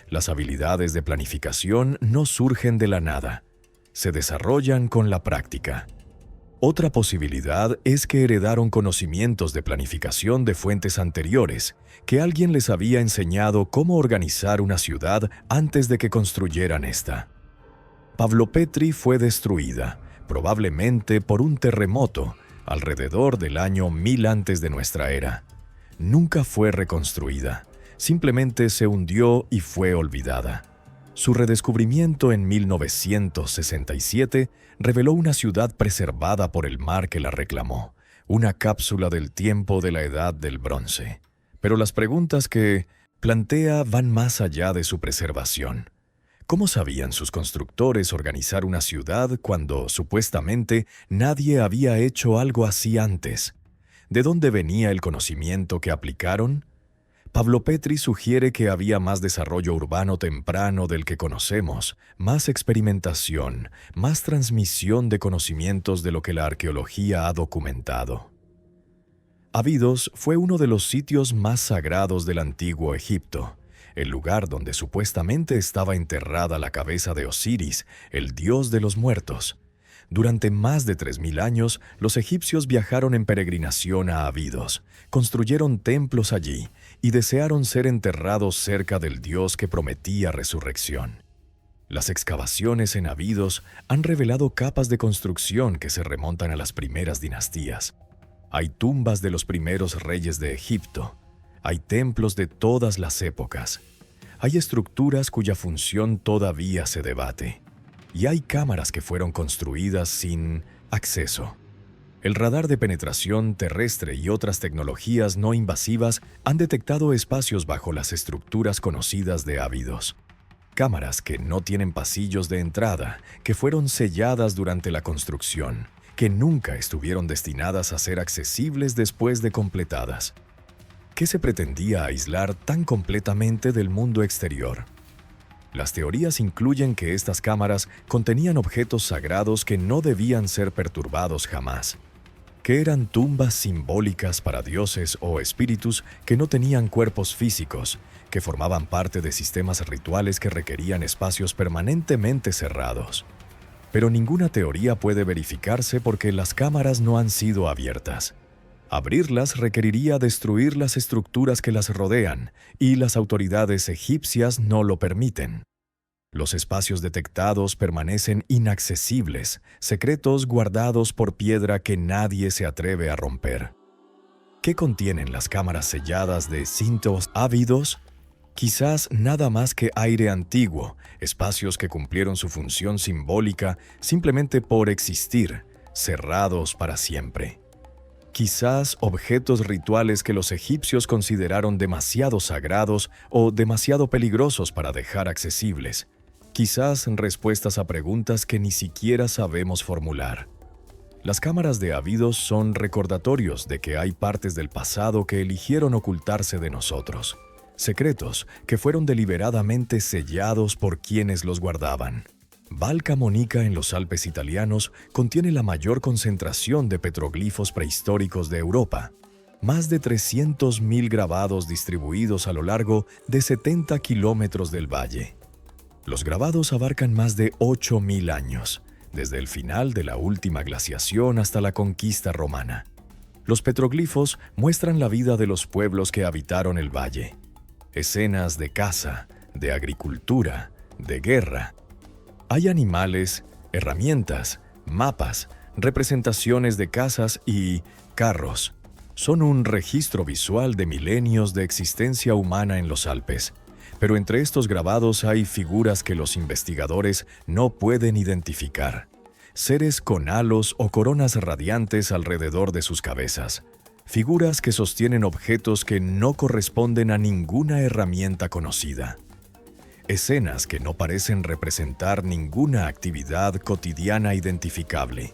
A: Las habilidades de planificación no surgen de la nada, se desarrollan con la práctica. Otra posibilidad es que heredaron conocimientos de planificación de fuentes anteriores, que alguien les había enseñado cómo organizar una ciudad antes de que construyeran esta. Pavlo Petri fue destruida, probablemente por un terremoto, alrededor del año 1000 antes de nuestra era. Nunca fue reconstruida, simplemente se hundió y fue olvidada. Su redescubrimiento en 1967 reveló una ciudad preservada por el mar que la reclamó, una cápsula del tiempo de la Edad del Bronce. Pero las preguntas que plantea van más allá de su preservación. ¿Cómo sabían sus constructores organizar una ciudad cuando, supuestamente, nadie había hecho algo así antes? ¿De dónde venía el conocimiento que aplicaron? Pavlo Petri sugiere que había más desarrollo urbano temprano del que conocemos, más experimentación, más transmisión de conocimientos de lo que la arqueología ha documentado. Abidos fue uno de los sitios más sagrados del antiguo Egipto, el lugar donde supuestamente estaba enterrada la cabeza de Osiris, el dios de los muertos. Durante más de 3000 años, los egipcios viajaron en peregrinación a Abidos, construyeron templos allí y desearon ser enterrados cerca del dios que prometía resurrección. Las excavaciones en Abidos han revelado capas de construcción que se remontan a las primeras dinastías. Hay tumbas de los primeros reyes de Egipto. Hay templos de todas las épocas. Hay estructuras cuya función todavía se debate. Y hay cámaras que fueron construidas sin acceso. El radar de penetración terrestre y otras tecnologías no invasivas han detectado espacios bajo las estructuras conocidas de Abidos. Cámaras que no tienen pasillos de entrada, que fueron selladas durante la construcción, que nunca estuvieron destinadas a ser accesibles después de completadas. ¿Qué se pretendía aislar tan completamente del mundo exterior? Las teorías incluyen que estas cámaras contenían objetos sagrados que no debían ser perturbados jamás, que eran tumbas simbólicas para dioses o espíritus que no tenían cuerpos físicos, que formaban parte de sistemas rituales que requerían espacios permanentemente cerrados. Pero ninguna teoría puede verificarse porque las cámaras no han sido abiertas. Abrirlas requeriría destruir las estructuras que las rodean, y las autoridades egipcias no lo permiten. Los espacios detectados permanecen inaccesibles, secretos guardados por piedra que nadie se atreve a romper. ¿Qué contienen las cámaras selladas de cintos Abidos? Quizás nada más que aire antiguo, espacios que cumplieron su función simbólica simplemente por existir, cerrados para siempre. Quizás objetos rituales que los egipcios consideraron demasiado sagrados o demasiado peligrosos para dejar accesibles. Quizás respuestas a preguntas que ni siquiera sabemos formular. Las cámaras de Abidos son recordatorios de que hay partes del pasado que eligieron ocultarse de nosotros. Secretos que fueron deliberadamente sellados por quienes los guardaban. Val Camonica en los Alpes italianos contiene la mayor concentración de petroglifos prehistóricos de Europa. Más de 300.000 grabados distribuidos a lo largo de 70 kilómetros del valle. Los grabados abarcan más de 8.000 años, desde el final de la última glaciación hasta la conquista romana. Los petroglifos muestran la vida de los pueblos que habitaron el valle. Escenas de caza, de agricultura, de guerra. Hay animales, herramientas, mapas, representaciones de casas y carros. Son un registro visual de milenios de existencia humana en los Alpes, pero entre estos grabados hay figuras que los investigadores no pueden identificar. Seres con halos o coronas radiantes alrededor de sus cabezas. Figuras que sostienen objetos que no corresponden a ninguna herramienta conocida. Escenas que no parecen representar ninguna actividad cotidiana identificable.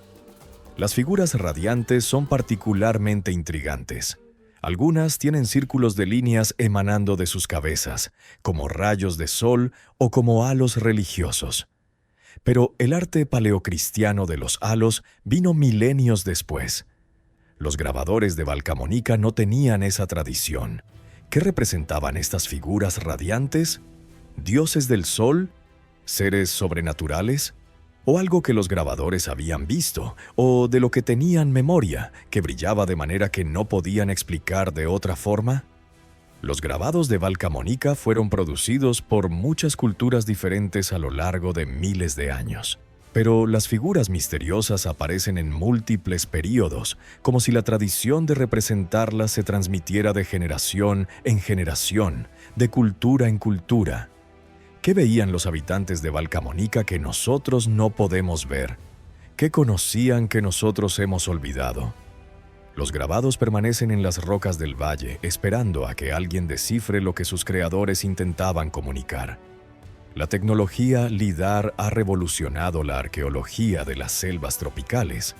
A: Las figuras radiantes son particularmente intrigantes. Algunas tienen círculos de líneas emanando de sus cabezas, como rayos de sol o como halos religiosos. Pero el arte paleocristiano de los halos vino milenios después. Los grabadores de Valcamonica no tenían esa tradición. ¿Qué representaban estas figuras radiantes? ¿Dioses del sol? ¿Seres sobrenaturales? ¿O algo que los grabadores habían visto, o de lo que tenían memoria, que brillaba de manera que no podían explicar de otra forma? Los grabados de Valcamonica fueron producidos por muchas culturas diferentes a lo largo de miles de años. Pero las figuras misteriosas aparecen en múltiples períodos, como si la tradición de representarlas se transmitiera de generación en generación, de cultura en cultura. ¿Qué veían los habitantes de Valcamonica que nosotros no podemos ver? ¿Qué conocían que nosotros hemos olvidado? Los grabados permanecen en las rocas del valle, esperando a que alguien descifre lo que sus creadores intentaban comunicar. La tecnología LIDAR ha revolucionado la arqueología de las selvas tropicales.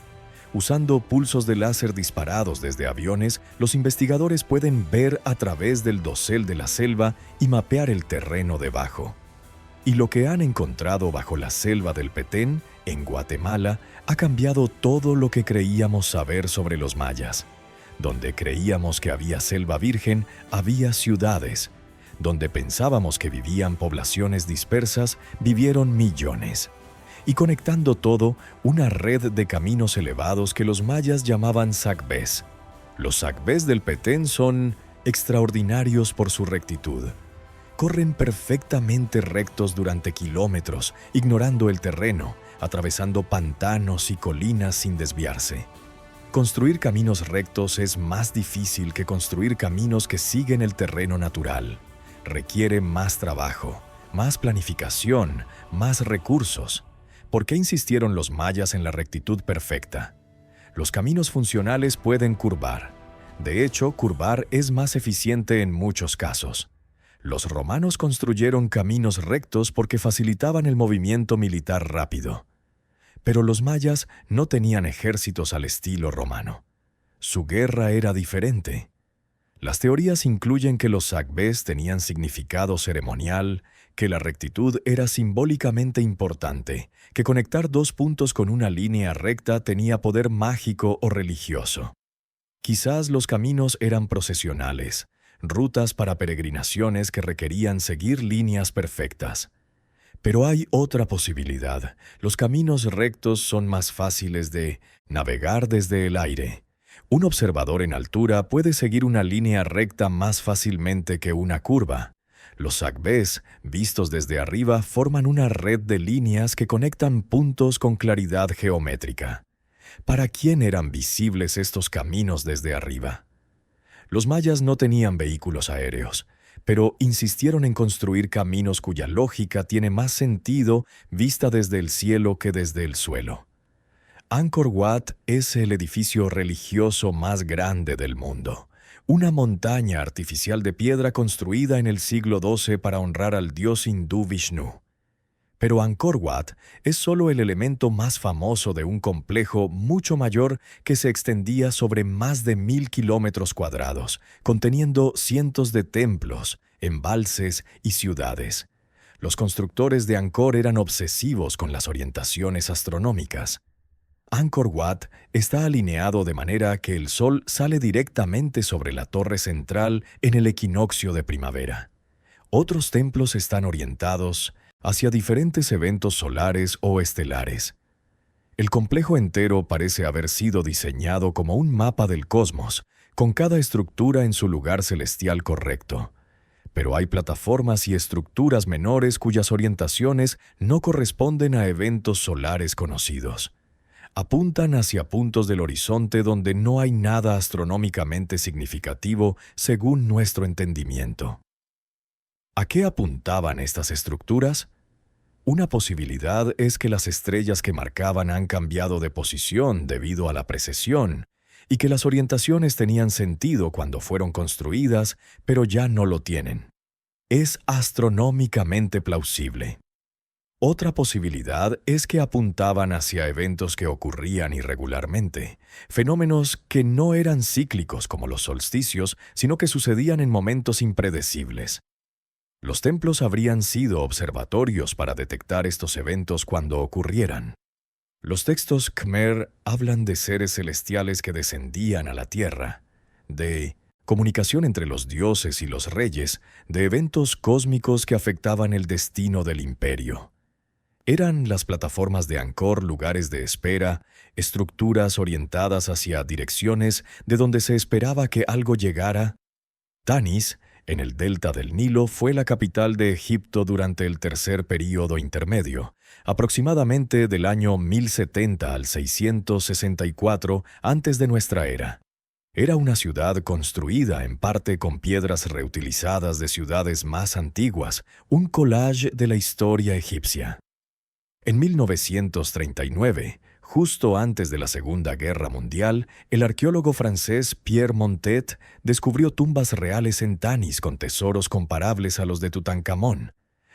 A: Usando pulsos de láser disparados desde aviones, los investigadores pueden ver a través del dosel de la selva y mapear el terreno debajo. Y lo que han encontrado bajo la selva del Petén, en Guatemala, ha cambiado todo lo que creíamos saber sobre los mayas. Donde creíamos que había selva virgen, había ciudades. Donde pensábamos que vivían poblaciones dispersas, vivieron millones. Y conectando todo, una red de caminos elevados que los mayas llamaban sacbés. Los sacbés del Petén son extraordinarios por su rectitud. Corren perfectamente rectos durante kilómetros, ignorando el terreno, atravesando pantanos y colinas sin desviarse. Construir caminos rectos es más difícil que construir caminos que siguen el terreno natural. Requiere más trabajo, más planificación, más recursos. ¿Por qué insistieron los mayas en la rectitud perfecta? Los caminos funcionales pueden curvar. De hecho, curvar es más eficiente en muchos casos. Los romanos construyeron caminos rectos porque facilitaban el movimiento militar rápido. Pero los mayas no tenían ejércitos al estilo romano. Su guerra era diferente. Las teorías incluyen que los sacbés tenían significado ceremonial, que la rectitud era simbólicamente importante, que conectar dos puntos con una línea recta tenía poder mágico o religioso. Quizás los caminos eran procesionales, rutas para peregrinaciones que requerían seguir líneas perfectas. Pero hay otra posibilidad. Los caminos rectos son más fáciles de navegar desde el aire. Un observador en altura puede seguir una línea recta más fácilmente que una curva. Los sacbés, vistos desde arriba, forman una red de líneas que conectan puntos con claridad geométrica. ¿Para quién eran visibles estos caminos desde arriba? Los mayas no tenían vehículos aéreos, pero insistieron en construir caminos cuya lógica tiene más sentido vista desde el cielo que desde el suelo. Angkor Wat es el edificio religioso más grande del mundo, una montaña artificial de piedra construida en el siglo XII para honrar al dios hindú Vishnu. Pero Angkor Wat es solo el elemento más famoso de un complejo mucho mayor que se extendía sobre más de 1000 kilómetros cuadrados, conteniendo cientos de templos, embalses y ciudades. Los constructores de Angkor eran obsesivos con las orientaciones astronómicas. Angkor Wat está alineado de manera que el sol sale directamente sobre la torre central en el equinoccio de primavera. Otros templos están orientados hacia diferentes eventos solares o estelares. El complejo entero parece haber sido diseñado como un mapa del cosmos, con cada estructura en su lugar celestial correcto. Pero hay plataformas y estructuras menores cuyas orientaciones no corresponden a eventos solares conocidos. apuntan hacia puntos del horizonte donde no hay nada astronómicamente significativo según nuestro entendimiento. ¿A qué apuntaban estas estructuras? Una posibilidad es que las estrellas que marcaban han cambiado de posición debido a la precesión, y que las orientaciones tenían sentido cuando fueron construidas, pero ya no lo tienen. Es astronómicamente plausible. Otra posibilidad es que apuntaban hacia eventos que ocurrían irregularmente, fenómenos que no eran cíclicos como los solsticios, sino que sucedían en momentos impredecibles. Los templos habrían sido observatorios para detectar estos eventos cuando ocurrieran. Los textos Khmer hablan de seres celestiales que descendían a la tierra, de comunicación entre los dioses y los reyes, de eventos cósmicos que afectaban el destino del imperio. Eran las plataformas de Angkor lugares de espera, estructuras orientadas hacia direcciones de donde se esperaba que algo llegara. Tanis, en el delta del Nilo, fue la capital de Egipto durante el tercer período intermedio, aproximadamente del año 1070 al 664 antes de nuestra era. Era una ciudad construida en parte con piedras reutilizadas de ciudades más antiguas, un collage de la historia egipcia. En 1939, justo antes de la Segunda Guerra Mundial, el arqueólogo francés Pierre Montet descubrió tumbas reales en Tanis con tesoros comparables a los de Tutankamón.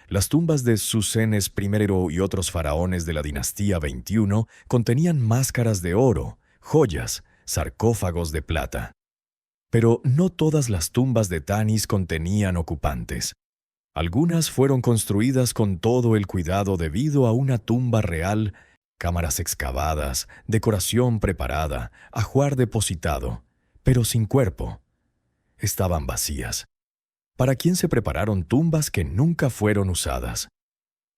A: Las tumbas de Susenes I y otros faraones de la dinastía 21 contenían máscaras de oro, joyas, sarcófagos de plata. Pero no todas las tumbas de Tanis contenían ocupantes. Algunas fueron construidas con todo el cuidado debido a una tumba real, cámaras excavadas, decoración preparada, ajuar depositado, pero sin cuerpo. Estaban vacías. ¿Para quién se prepararon tumbas que nunca fueron usadas?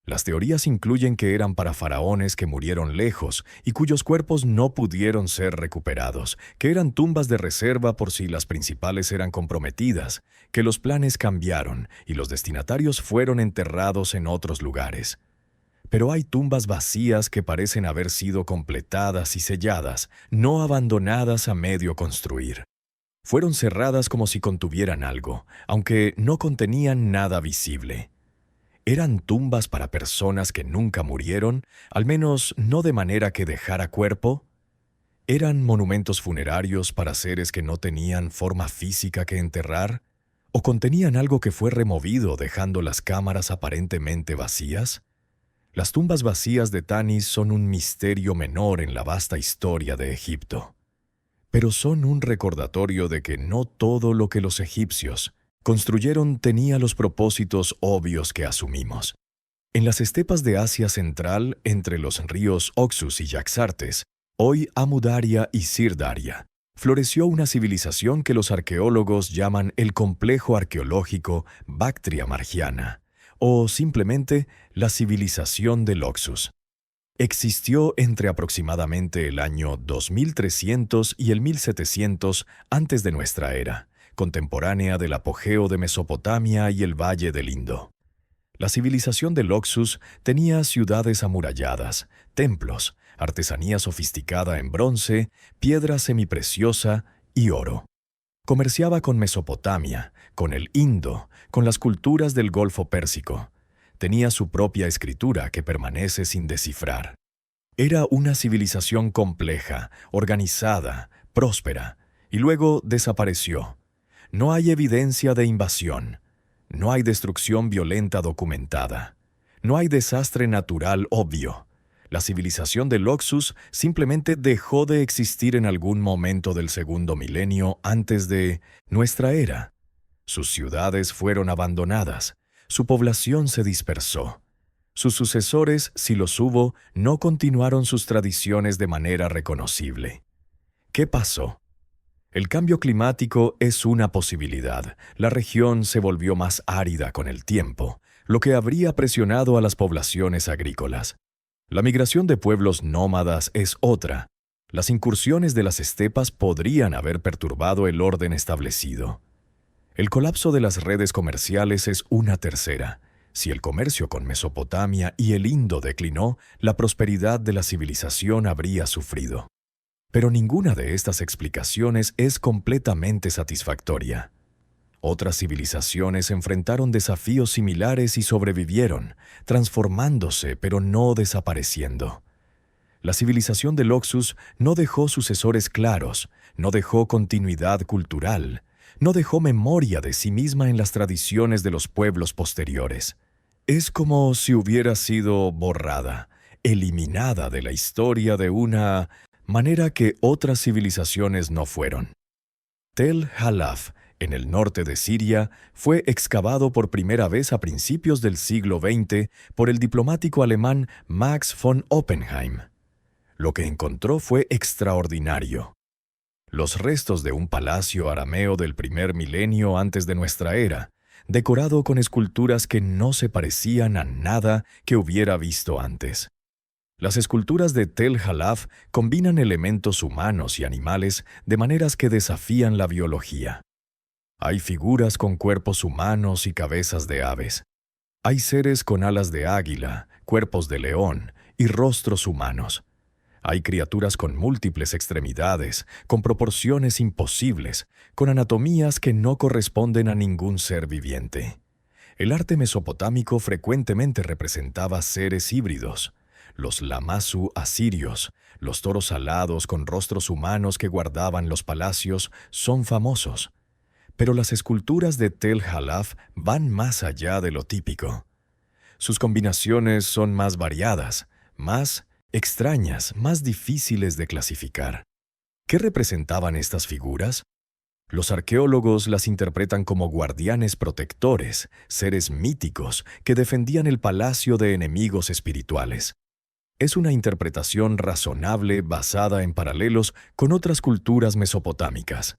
A: Las teorías incluyen que eran para faraones que murieron lejos y cuyos cuerpos no pudieron ser recuperados, que eran tumbas de reserva por si las principales eran comprometidas, que los planes cambiaron y los destinatarios fueron enterrados en otros lugares. Pero hay tumbas vacías que parecen haber sido completadas y selladas, no abandonadas a medio construir. Fueron cerradas como si contuvieran algo, aunque no contenían nada visible. ¿Eran tumbas para personas que nunca murieron, al menos no de manera que dejara cuerpo? ¿Eran monumentos funerarios para seres que no tenían forma física que enterrar? ¿O contenían algo que fue removido dejando las cámaras aparentemente vacías? Las tumbas vacías de Tanis son un misterio menor en la vasta historia de Egipto. Pero son un recordatorio de que no todo lo que los egipcios construyeron tenía los propósitos obvios que asumimos. En las estepas de Asia Central, entre los ríos Oxus y Yaxartes, hoy Amu Daria y Sir Daria, floreció una civilización que los arqueólogos llaman el complejo arqueológico Bactria Margiana, o simplemente la civilización del Oxus. Existió entre aproximadamente el año 2300 y el 1700 antes de nuestra era, contemporánea del apogeo de Mesopotamia y el Valle del Indo. La civilización del Oxus tenía ciudades amuralladas, templos, artesanía sofisticada en bronce, piedra semipreciosa y oro. Comerciaba con Mesopotamia, con el Indo, con las culturas del Golfo Pérsico. Tenía su propia escritura que permanece sin descifrar. Era una civilización compleja, organizada, próspera, y luego desapareció. No hay evidencia de invasión. No hay destrucción violenta documentada. No hay desastre natural obvio. La civilización del Oxus simplemente dejó de existir en algún momento del segundo milenio antes de nuestra era. Sus ciudades fueron abandonadas. Su población se dispersó. Sus sucesores, si los hubo, no continuaron sus tradiciones de manera reconocible. ¿Qué pasó? El cambio climático es una posibilidad. La región se volvió más árida con el tiempo, lo que habría presionado a las poblaciones agrícolas. La migración de pueblos nómadas es otra. Las incursiones de las estepas podrían haber perturbado el orden establecido. El colapso de las redes comerciales es una tercera. Si el comercio con Mesopotamia y el Indo declinó, la prosperidad de la civilización habría sufrido. Pero ninguna de estas explicaciones es completamente satisfactoria. Otras civilizaciones enfrentaron desafíos similares y sobrevivieron, transformándose pero no desapareciendo. La civilización del Oxus no dejó sucesores claros, no dejó continuidad cultural, no dejó memoria de sí misma en las tradiciones de los pueblos posteriores. Es como si hubiera sido borrada, eliminada de la historia de una manera que otras civilizaciones no fueron. Tel Halaf, en el norte de Siria, fue excavado por primera vez a principios del siglo XX por el diplomático alemán Max von Oppenheim. Lo que encontró fue extraordinario. Los restos de un palacio arameo del primer milenio antes de nuestra era, decorado con esculturas que no se parecían a nada que hubiera visto antes. Las esculturas de Tel Halaf combinan elementos humanos y animales de maneras que desafían la biología. Hay figuras con cuerpos humanos y cabezas de aves. Hay seres con alas de águila, cuerpos de león y rostros humanos. Hay criaturas con múltiples extremidades, con proporciones imposibles, con anatomías que no corresponden a ningún ser viviente. El arte mesopotámico frecuentemente representaba seres híbridos. Los lamassu asirios, los toros alados con rostros humanos que guardaban los palacios, son famosos. Pero las esculturas de Tel Halaf van más allá de lo típico. Sus combinaciones son más variadas, más extrañas, más difíciles de clasificar. ¿Qué representaban estas figuras? Los arqueólogos las interpretan como guardianes protectores, seres míticos que defendían el palacio de enemigos espirituales. Es una interpretación razonable basada en paralelos con otras culturas mesopotámicas.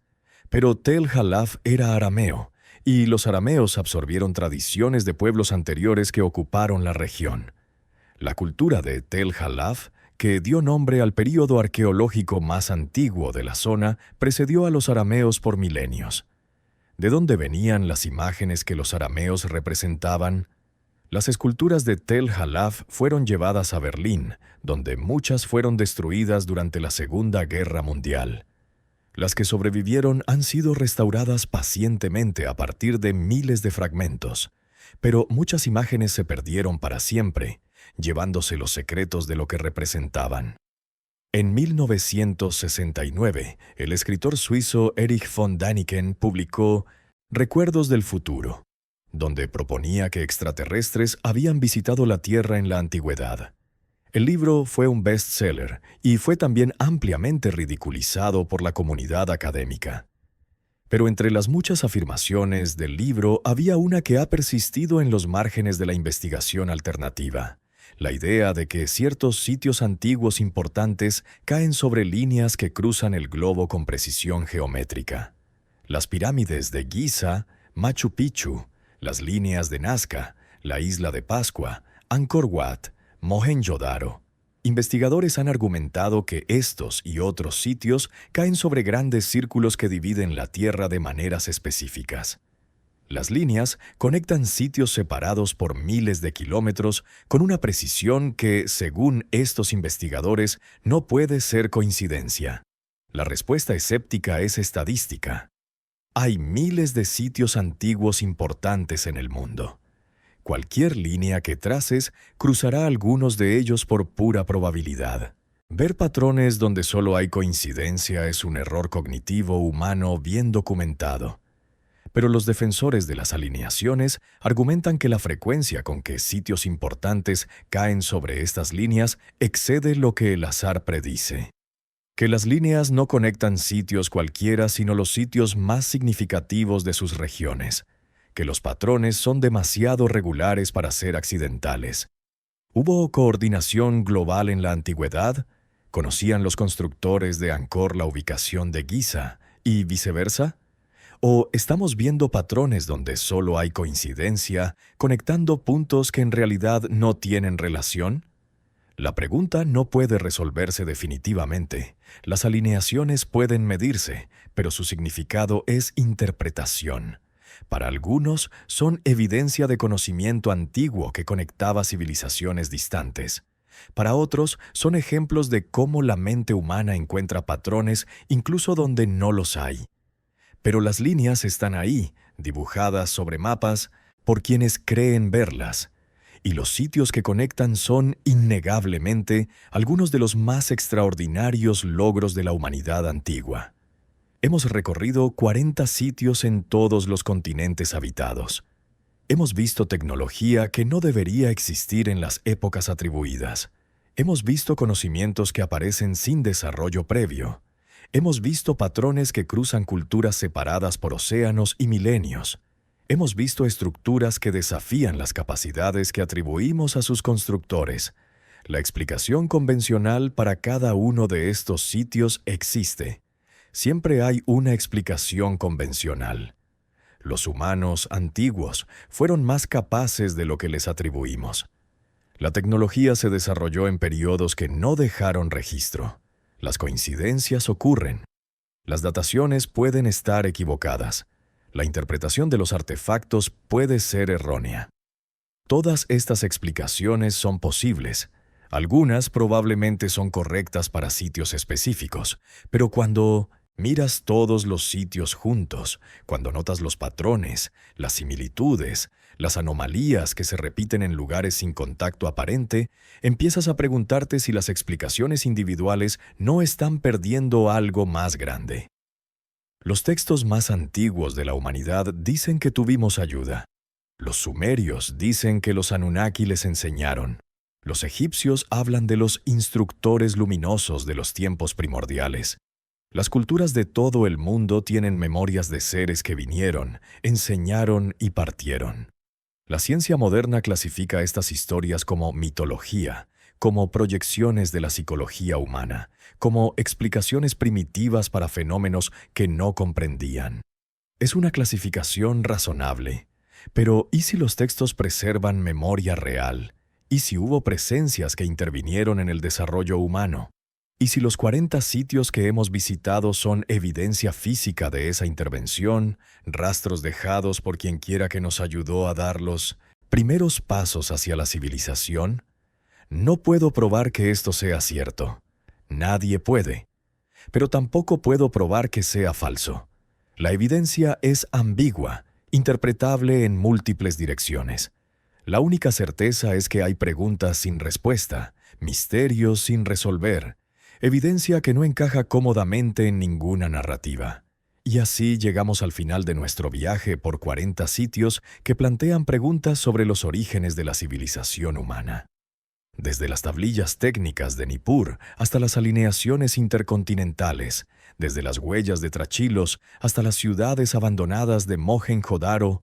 A: Pero Tel Halaf era arameo, y los arameos absorbieron tradiciones de pueblos anteriores que ocuparon la región. La cultura de Tel Halaf, que dio nombre al período arqueológico más antiguo de la zona, precedió a los arameos por milenios. ¿De dónde venían las imágenes que los arameos representaban? Las esculturas de Tel Halaf fueron llevadas a Berlín, donde muchas fueron destruidas durante la Segunda Guerra Mundial. Las que sobrevivieron han sido restauradas pacientemente a partir de miles de fragmentos, pero muchas imágenes se perdieron para siempre, llevándose los secretos de lo que representaban. En 1969, el escritor suizo Erich von Däniken publicó Recuerdos del futuro, donde proponía que extraterrestres habían visitado la Tierra en la antigüedad. El libro fue un bestseller y fue también ampliamente ridiculizado por la comunidad académica. Pero entre las muchas afirmaciones del libro había una que ha persistido en los márgenes de la investigación alternativa: la idea de que ciertos sitios antiguos importantes caen sobre líneas que cruzan el globo con precisión geométrica. Las pirámides de Giza, Machu Picchu, las líneas de Nazca, la isla de Pascua, Angkor Wat, Mohenjo-Daro. Investigadores han argumentado que estos y otros sitios caen sobre grandes círculos que dividen la Tierra de maneras específicas. Las líneas conectan sitios separados por miles de kilómetros con una precisión que, según estos investigadores, no puede ser coincidencia. La respuesta escéptica es estadística. Hay miles de sitios antiguos importantes en el mundo. Cualquier línea que traces cruzará algunos de ellos por pura probabilidad. Ver patrones donde solo hay coincidencia es un error cognitivo humano bien documentado. Pero los defensores de las alineaciones argumentan que la frecuencia con que sitios importantes caen sobre estas líneas excede lo que el azar predice. Que las líneas no conectan sitios cualquiera sino los sitios más significativos de sus regiones. Que los patrones son demasiado regulares para ser accidentales. ¿Hubo coordinación global en la antigüedad? ¿Conocían los constructores de Angkor la ubicación de Giza y viceversa? ¿O estamos viendo patrones donde solo hay coincidencia, conectando puntos que en realidad no tienen relación? La pregunta no puede resolverse definitivamente. Las alineaciones pueden medirse, pero su significado es interpretación. Para algunos, son evidencia de conocimiento antiguo que conectaba civilizaciones distantes. Para otros, son ejemplos de cómo la mente humana encuentra patrones incluso donde no los hay. Pero las líneas están ahí, dibujadas sobre mapas, por quienes creen verlas. Y los sitios que conectan son, innegablemente, algunos de los más extraordinarios logros de la humanidad antigua. Hemos recorrido 40 sitios en todos los continentes habitados. Hemos visto tecnología que no debería existir en las épocas atribuidas. Hemos visto conocimientos que aparecen sin desarrollo previo. Hemos visto patrones que cruzan culturas separadas por océanos y milenios. Hemos visto estructuras que desafían las capacidades que atribuimos a sus constructores. La explicación convencional para cada uno de estos sitios existe. Siempre hay una explicación convencional. Los humanos antiguos fueron más capaces de lo que les atribuimos. La tecnología se desarrolló en periodos que no dejaron registro. Las coincidencias ocurren. Las dataciones pueden estar equivocadas. La interpretación de los artefactos puede ser errónea. Todas estas explicaciones son posibles. Algunas probablemente son correctas para sitios específicos, pero cuando miras todos los sitios juntos, cuando notas los patrones, las similitudes, las anomalías que se repiten en lugares sin contacto aparente, empiezas a preguntarte si las explicaciones individuales no están perdiendo algo más grande. Los textos más antiguos de la humanidad dicen que tuvimos ayuda. Los sumerios dicen que los Anunnaki les enseñaron. Los egipcios hablan de los instructores luminosos de los tiempos primordiales. Las culturas de todo el mundo tienen memorias de seres que vinieron, enseñaron y partieron. La ciencia moderna clasifica estas historias como mitología, como proyecciones de la psicología humana, como explicaciones primitivas para fenómenos que no comprendían. Es una clasificación razonable, pero ¿y si los textos preservan memoria real? ¿Y si hubo presencias que intervinieron en el desarrollo humano? ¿Y si los 40 sitios que hemos visitado son evidencia física de esa intervención, rastros dejados por quien quiera que nos ayudó a dar los primeros pasos hacia la civilización? No puedo probar que esto sea cierto. Nadie puede. Pero tampoco puedo probar que sea falso. La evidencia es ambigua, interpretable en múltiples direcciones. La única certeza es que hay preguntas sin respuesta, misterios sin resolver, evidencia que no encaja cómodamente en ninguna narrativa. Y así llegamos al final de nuestro viaje por 40 sitios que plantean preguntas sobre los orígenes de la civilización humana. Desde las tablillas técnicas de Nippur hasta las alineaciones intercontinentales, desde las huellas de Trachilos hasta las ciudades abandonadas de Mohenjo-Daro,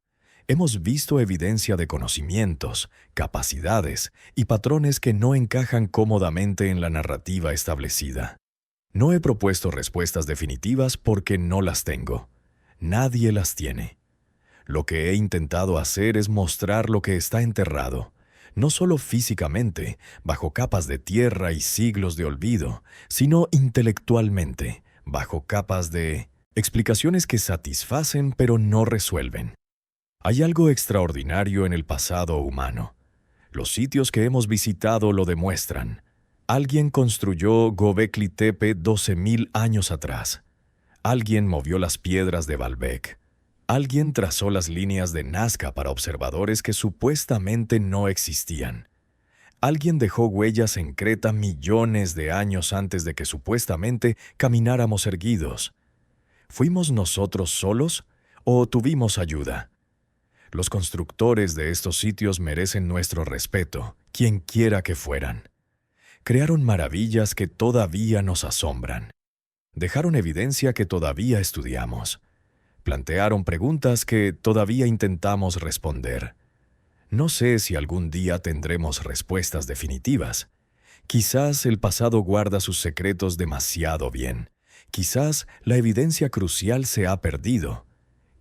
A: hemos visto evidencia de conocimientos, capacidades y patrones que no encajan cómodamente en la narrativa establecida. No he propuesto respuestas definitivas porque no las tengo. Nadie las tiene. Lo que he intentado hacer es mostrar lo que está enterrado, no solo físicamente, bajo capas de tierra y siglos de olvido, sino intelectualmente, bajo capas de explicaciones que satisfacen pero no resuelven. Hay algo extraordinario en el pasado humano. Los sitios que hemos visitado lo demuestran. Alguien construyó Göbekli Tepe 12.000 años atrás. Alguien movió las piedras de Baalbek. Alguien trazó las líneas de Nazca para observadores que supuestamente no existían. Alguien dejó huellas en Creta millones de años antes de que supuestamente camináramos erguidos. ¿Fuimos nosotros solos o tuvimos ayuda? Los constructores de estos sitios merecen nuestro respeto, quien quiera que fueran. Crearon maravillas que todavía nos asombran. Dejaron evidencia que todavía estudiamos. Plantearon preguntas que todavía intentamos responder. No sé si algún día tendremos respuestas definitivas. Quizás el pasado guarda sus secretos demasiado bien. Quizás la evidencia crucial se ha perdido.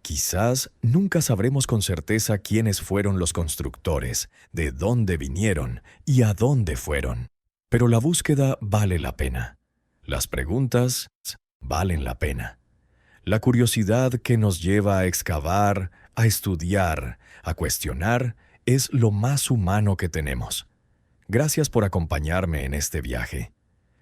A: Quizás nunca sabremos con certeza quiénes fueron los constructores, de dónde vinieron y a dónde fueron. Pero la búsqueda vale la pena. Las preguntas valen la pena. La curiosidad que nos lleva a excavar, a estudiar, a cuestionar, es lo más humano que tenemos. Gracias por acompañarme en este viaje.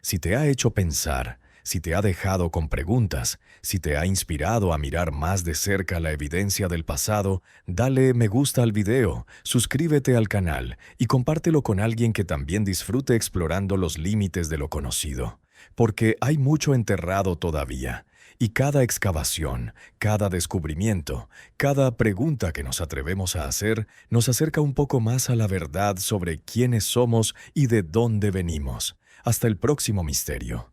A: Si te ha hecho pensar, si te ha dejado con preguntas, si te ha inspirado a mirar más de cerca la evidencia del pasado, dale me gusta al video, suscríbete al canal y compártelo con alguien que también disfrute explorando los límites de lo conocido. Porque hay mucho enterrado todavía, y cada excavación, cada descubrimiento, cada pregunta que nos atrevemos a hacer nos acerca un poco más a la verdad sobre quiénes somos y de dónde venimos. Hasta el próximo misterio.